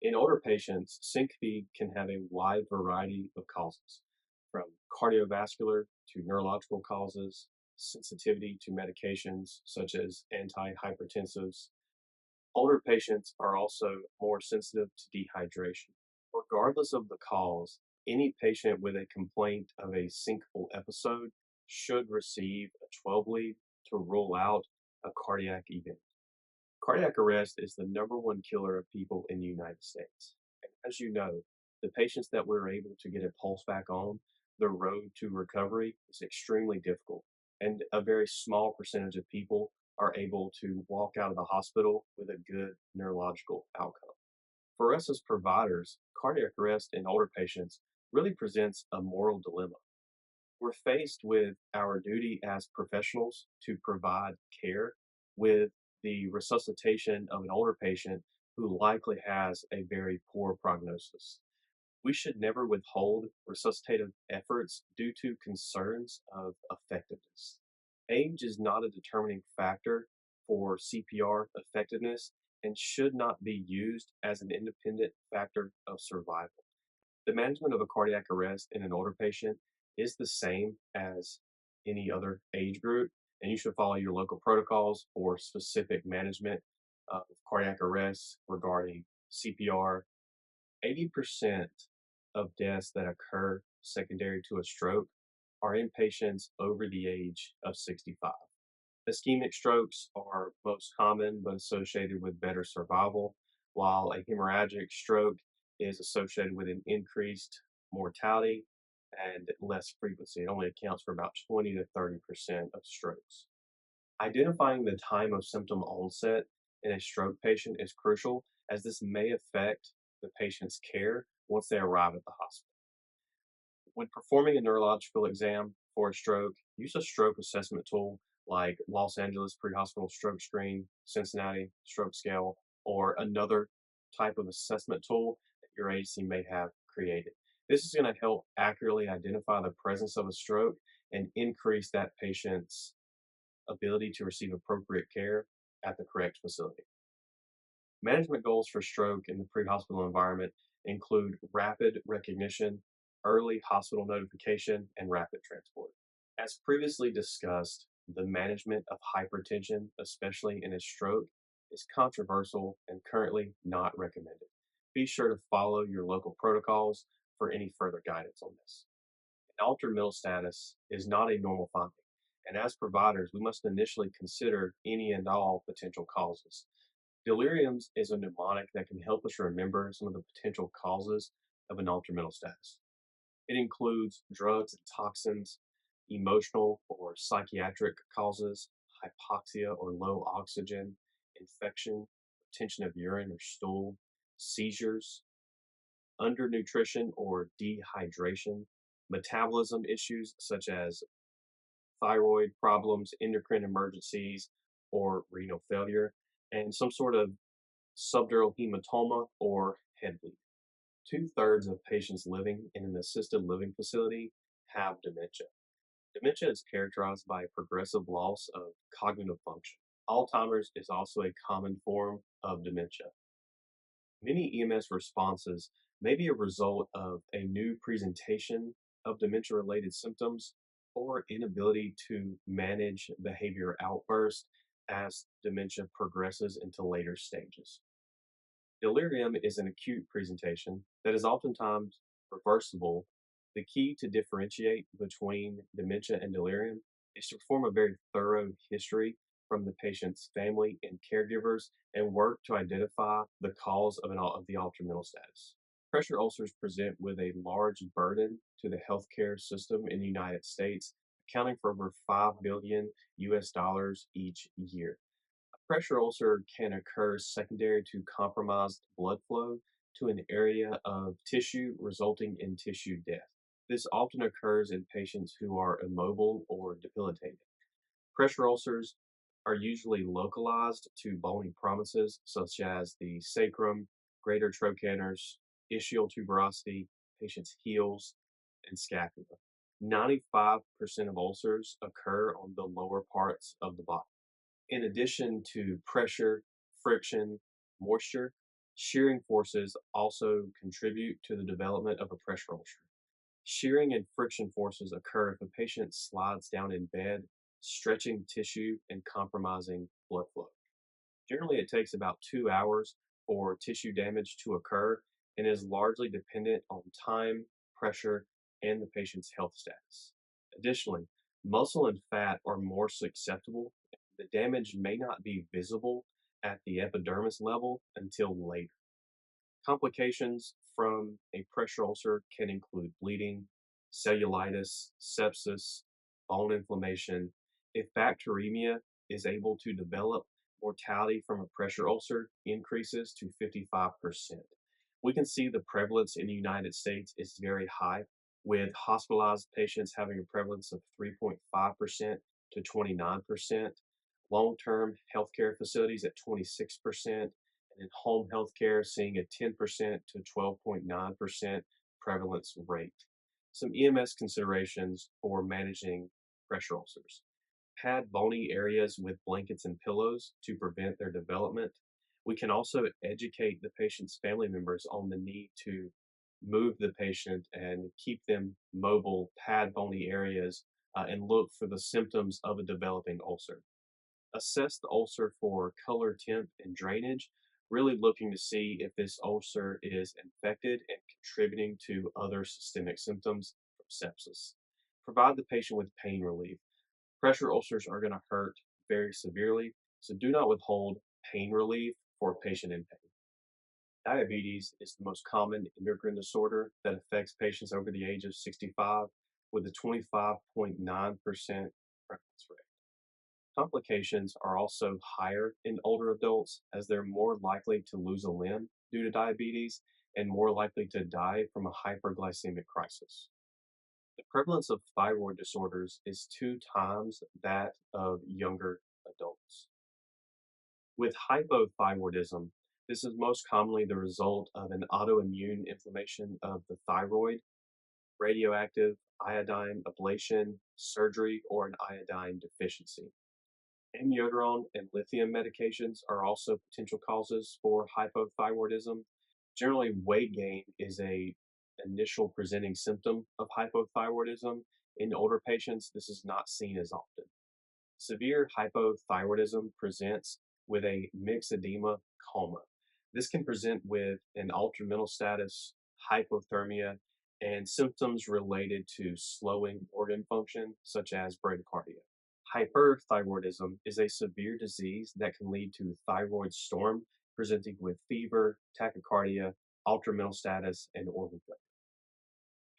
In older patients, syncope can have a wide variety of causes, from cardiovascular to neurological causes, sensitivity to medications such as antihypertensives. Older patients are also more sensitive to dehydration. Regardless of the cause, any patient with a complaint of a syncopal episode should receive a 12 lead to rule out a cardiac event. Cardiac arrest is the number one killer of people in the United States. And as you know, the patients that we're able to get a pulse back on, the road to recovery is extremely difficult. And a very small percentage of people are able to walk out of the hospital with a good neurological outcome. For us as providers, cardiac arrest in older patients really presents a moral dilemma. We're faced with our duty as professionals to provide care with the resuscitation of an older patient who likely has a very poor prognosis. We should never withhold resuscitative efforts due to concerns of effectiveness. Age is not a determining factor for CPR effectiveness and should not be used as an independent factor of survival. The management of a cardiac arrest in an older patient is the same as any other age group, and you should follow your local protocols for specific management of cardiac arrests regarding CPR. 80% of deaths that occur secondary to a stroke are in patients over the age of 65. Ischemic strokes are most common but associated with better survival, while a hemorrhagic stroke is associated with an increased mortality and less frequency. It only accounts for about 20 to 30% of strokes. Identifying the time of symptom onset in a stroke patient is crucial, as this may affect the patient's care once they arrive at the hospital. When performing a neurological exam for a stroke, use a stroke assessment tool like Los Angeles Pre-Hospital Stroke Screen, Cincinnati Stroke Scale, or another type of assessment tool that your agency may have created. This is going to help accurately identify the presence of a stroke and increase that patient's ability to receive appropriate care at the correct facility. Management goals for stroke in the pre-hospital environment include rapid recognition, early hospital notification, and rapid transport. As previously discussed, the management of hypertension, especially in a stroke, is controversial and currently not recommended. Be sure to follow your local protocols for any further guidance on this. An altered mental status is not a normal finding, and as providers, we must initially consider any and all potential causes. Deliriums is a mnemonic that can help us remember some of the potential causes of an altered mental status. It includes drugs and toxins, emotional or psychiatric causes, hypoxia or low oxygen, infection, retention of urine or stool, seizures, undernutrition or dehydration, metabolism issues such as thyroid problems, endocrine emergencies, or renal failure, and some sort of subdural hematoma or head bleed. Two-thirds of patients living in an assisted living facility have dementia. Dementia is characterized by progressive loss of cognitive function. Alzheimer's is also a common form of dementia. Many EMS responses may be a result of a new presentation of dementia related symptoms or inability to manage behavior outbursts as dementia progresses into later stages. Delirium is an acute presentation that is oftentimes reversible. The key to differentiate between dementia and delirium is to perform a very thorough history from the patient's family and caregivers and work to identify the cause of the altered mental status. Pressure ulcers present with a large burden to the healthcare system in the United States, accounting for over 5 billion US dollars each year. Pressure ulcer can occur secondary to compromised blood flow to an area of tissue, resulting in tissue death. This often occurs in patients who are immobile or debilitated. Pressure ulcers are usually localized to bony prominences such as the sacrum, greater trochanters, ischial tuberosity, patient's heels, and scapula. 95% of ulcers occur on the lower parts of the body. In addition to pressure, friction, moisture, shearing forces also contribute to the development of a pressure ulcer. Shearing and friction forces occur if a patient slides down in bed, stretching tissue and compromising blood flow. Generally, it takes about 2 hours for tissue damage to occur and is largely dependent on time, pressure, and the patient's health status. Additionally, muscle and fat are more susceptible. The damage may not be visible at the epidermis level until later. Complications from a pressure ulcer can include bleeding, cellulitis, sepsis, bone inflammation. If bacteremia is able to develop, mortality from a pressure ulcer increases to 55%. We can see the prevalence in the United States is very high, with hospitalized patients having a prevalence of 3.5% to 29%, long-term healthcare facilities at 26%, and in home healthcare seeing a 10% to 12.9% prevalence rate. Some EMS considerations for managing pressure ulcers: pad bony areas with blankets and pillows to prevent their development. We can also educate the patient's family members on the need to move the patient and keep them mobile, pad bony areas, and look for the symptoms of a developing ulcer. Assess the ulcer for color, temp, and drainage, really looking to see if this ulcer is infected and contributing to other systemic symptoms from sepsis. Provide the patient with pain relief. Pressure ulcers are going to hurt very severely, so do not withhold pain relief for a patient in pain. Diabetes is the most common endocrine disorder that affects patients over the age of 65, with a 25.9% prevalence rate. Complications are also higher in older adults as they're more likely to lose a limb due to diabetes and more likely to die from a hyperglycemic crisis. The prevalence of thyroid disorders is 2 times that of younger adults. With hypothyroidism, this is most commonly the result of an autoimmune inflammation of the thyroid, radioactive iodine ablation, surgery, or an iodine deficiency. Amiodarone and lithium medications are also potential causes for hypothyroidism. Generally, weight gain is a initial presenting symptom of hypothyroidism. In older patients, this is not seen as often. Severe hypothyroidism presents with a myxedema coma. This can present with an altered mental status, hypothermia, and symptoms related to slowing organ function, such as bradycardia. Hyperthyroidism is a severe disease that can lead to thyroid storm, presenting with fever, tachycardia, altered mental status, and organ failure.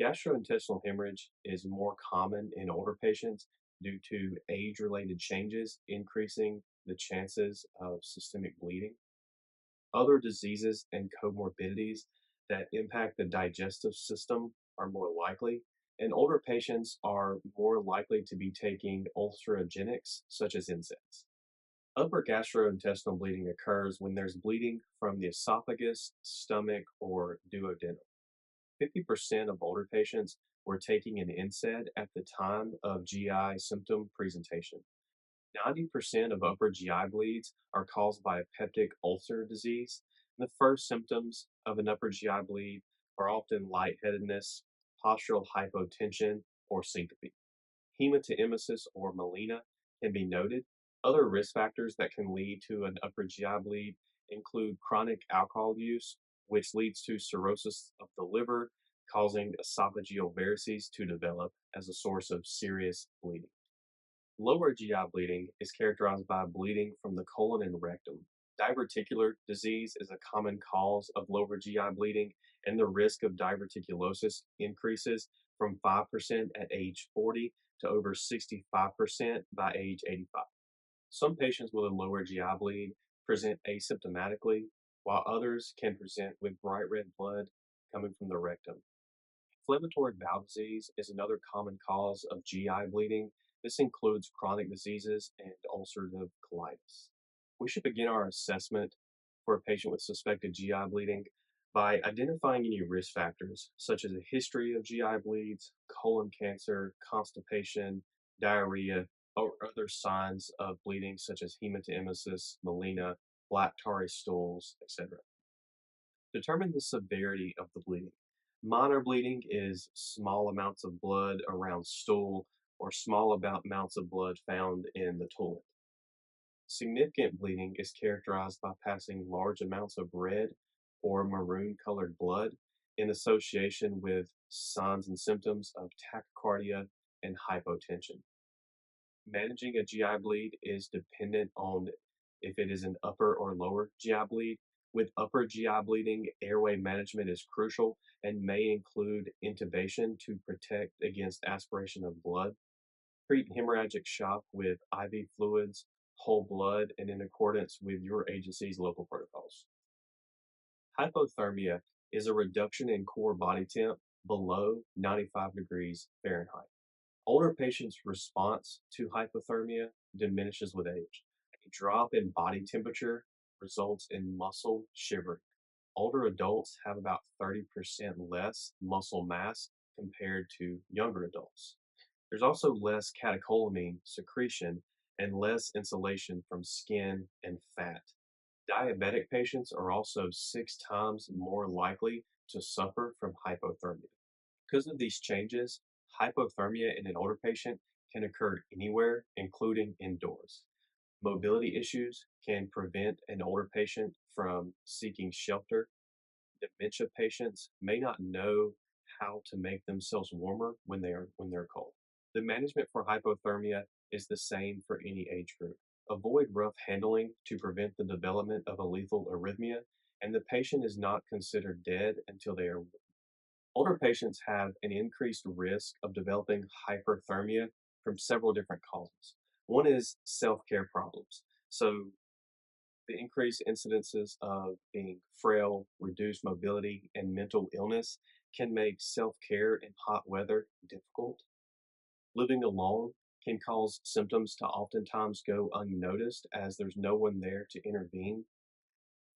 Gastrointestinal hemorrhage is more common in older patients due to age-related changes, increasing the chances of systemic bleeding. Other diseases and comorbidities that impact the digestive system are more likely, and older patients are more likely to be taking ulcerogenics such as NSAIDs. Upper gastrointestinal bleeding occurs when there's bleeding from the esophagus, stomach, or duodenum. 50% of older patients were taking an NSAID at the time of GI symptom presentation. 90% of upper GI bleeds are caused by a peptic ulcer disease. And the first symptoms of an upper GI bleed are often lightheadedness, postural hypotension, or syncope. Hematemesis or melena can be noted. Other risk factors that can lead to an upper GI bleed include chronic alcohol use, which leads to cirrhosis of the liver, causing esophageal varices to develop as a source of serious bleeding. Lower GI bleeding is characterized by bleeding from the colon and rectum. Diverticular disease is a common cause of lower GI bleeding, and the risk of diverticulosis increases from 5% at age 40 to over 65% by age 85. Some patients with a lower GI bleed present asymptomatically, while others can present with bright red blood coming from the rectum. Inflammatory bowel disease is another common cause of GI bleeding. This includes chronic diseases and ulcerative colitis. We should begin our assessment for a patient with suspected GI bleeding by identifying any risk factors, such as a history of GI bleeds, colon cancer, constipation, diarrhea, or other signs of bleeding, such as hematemesis, melena, black tarry stools, etc. Determine the severity of the bleeding. Minor bleeding is small amounts of blood around stool or small amounts of blood found in the toilet. Significant bleeding is characterized by passing large amounts of red or maroon colored blood in association with signs and symptoms of tachycardia and hypotension. Managing a GI bleed is dependent on if it is an upper or lower GI bleed. With upper GI bleeding, airway management is crucial and may include intubation to protect against aspiration of blood. Treat hemorrhagic shock with IV fluids, whole blood, and in accordance with your agency's local protocols. Hypothermia is a reduction in core body temp below 95 degrees Fahrenheit. Older patients' response to hypothermia diminishes with age. A drop in body temperature results in muscle shivering. Older adults have about 30% less muscle mass compared to younger adults. There's also less catecholamine secretion and less insulation from skin and fat. Diabetic patients are also 6 times more likely to suffer from hypothermia. Because of these changes, hypothermia in an older patient can occur anywhere, including indoors. Mobility issues can prevent an older patient from seeking shelter. Dementia patients may not know how to make themselves warmer when they're cold. The management for hypothermia is the same for any age group. Avoid rough handling to prevent the development of a lethal arrhythmia, and the patient is not considered dead until they are. Older patients have an increased risk of developing hyperthermia from several different causes. One is self care problems. So, the increased incidences of being frail, reduced mobility, and mental illness can make self care in hot weather difficult. Living alone can cause symptoms to oftentimes go unnoticed as there's no one there to intervene.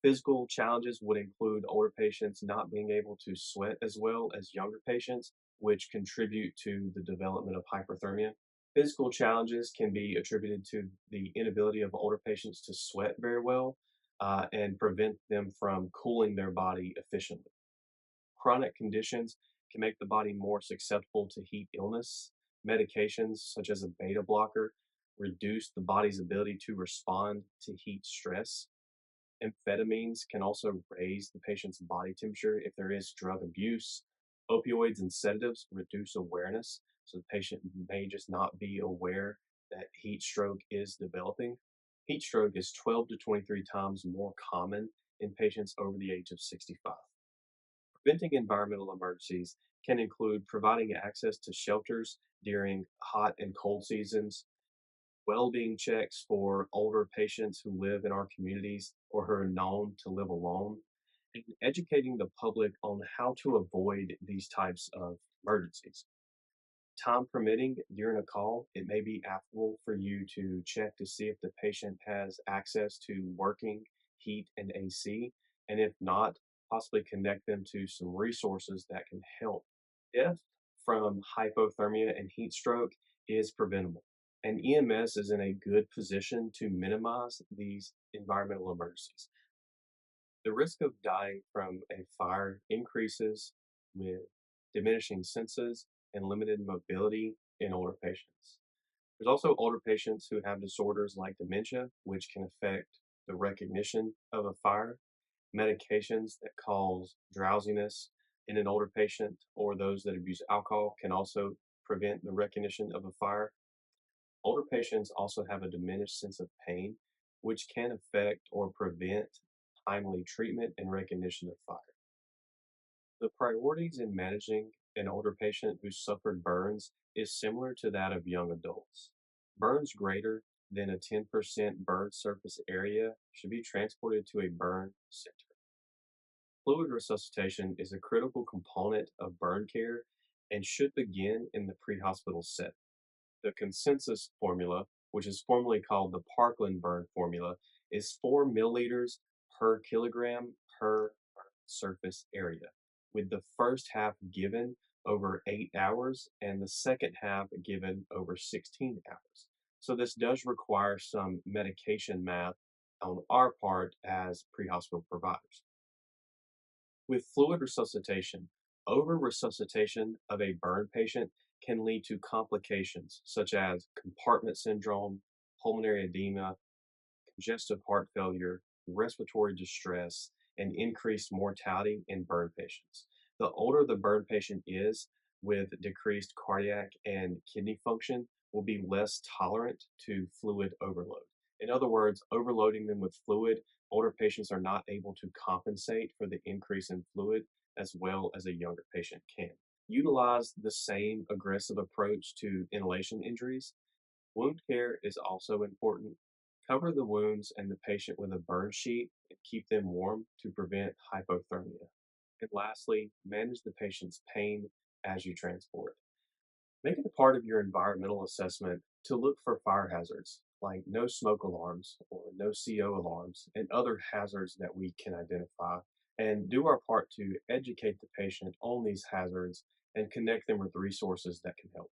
Physical challenges would include older patients not being able to sweat as well as younger patients, which contribute to the development of hyperthermia. Physical challenges can be attributed to the inability of older patients to sweat very well and prevent them from cooling their body efficiently. Chronic conditions can make the body more susceptible to heat illness. Medications, such as a beta blocker, reduce the body's ability to respond to heat stress. Amphetamines can also raise the patient's body temperature if there is drug abuse. Opioids and sedatives reduce awareness, so the patient may just not be aware that heat stroke is developing. Heat stroke is 12 to 23 times more common in patients over the age of 65. Preventing environmental emergencies can include providing access to shelters during hot and cold seasons, well-being checks for older patients who live in our communities or who are known to live alone, and educating the public on how to avoid these types of emergencies. Time permitting during a call, it may be applicable for you to check to see if the patient has access to working heat and AC, and if not, possibly connect them to some resources that can help. Death from hypothermia and heat stroke is preventable, and EMS is in a good position to minimize these environmental emergencies. The risk of dying from a fire increases with diminishing senses and limited mobility in older patients. There's also older patients who have disorders like dementia, which can affect the recognition of a fire. Medications that cause drowsiness in an older patient or those that abuse alcohol can also prevent the recognition of a fire. Older patients also have a diminished sense of pain, which can affect or prevent timely treatment and recognition of fire. The priorities in managing an older patient who suffered burns is similar to that of young adults. Burns greater than a 10% burn surface area should be transported to a burn center. Fluid resuscitation is a critical component of burn care and should begin in the pre-hospital setting. The consensus formula, which is formally called the Parkland burn formula, is 4 milliliters per kilogram per surface area, with the first half given over 8 hours and the second half given over 16 hours. So this does require some medication math on our part as pre-hospital providers. With fluid resuscitation, over resuscitation of a burn patient can lead to complications such as compartment syndrome, pulmonary edema, congestive heart failure, respiratory distress, and increased mortality in burn patients. The older the burn patient is with decreased cardiac and kidney function will be less tolerant to fluid overload. In other words, overloading them with fluid, older patients are not able to compensate for the increase in fluid as well as a younger patient can. Utilize the same aggressive approach to inhalation injuries. Wound care is also important. Cover the wounds and the patient with a burn sheet and keep them warm to prevent hypothermia. And lastly, manage the patient's pain as you transport. Make it a part of your environmental assessment to look for fire hazards like no smoke alarms or no CO alarms and other hazards that we can identify, and do our part to educate the patient on these hazards and connect them with resources that can help.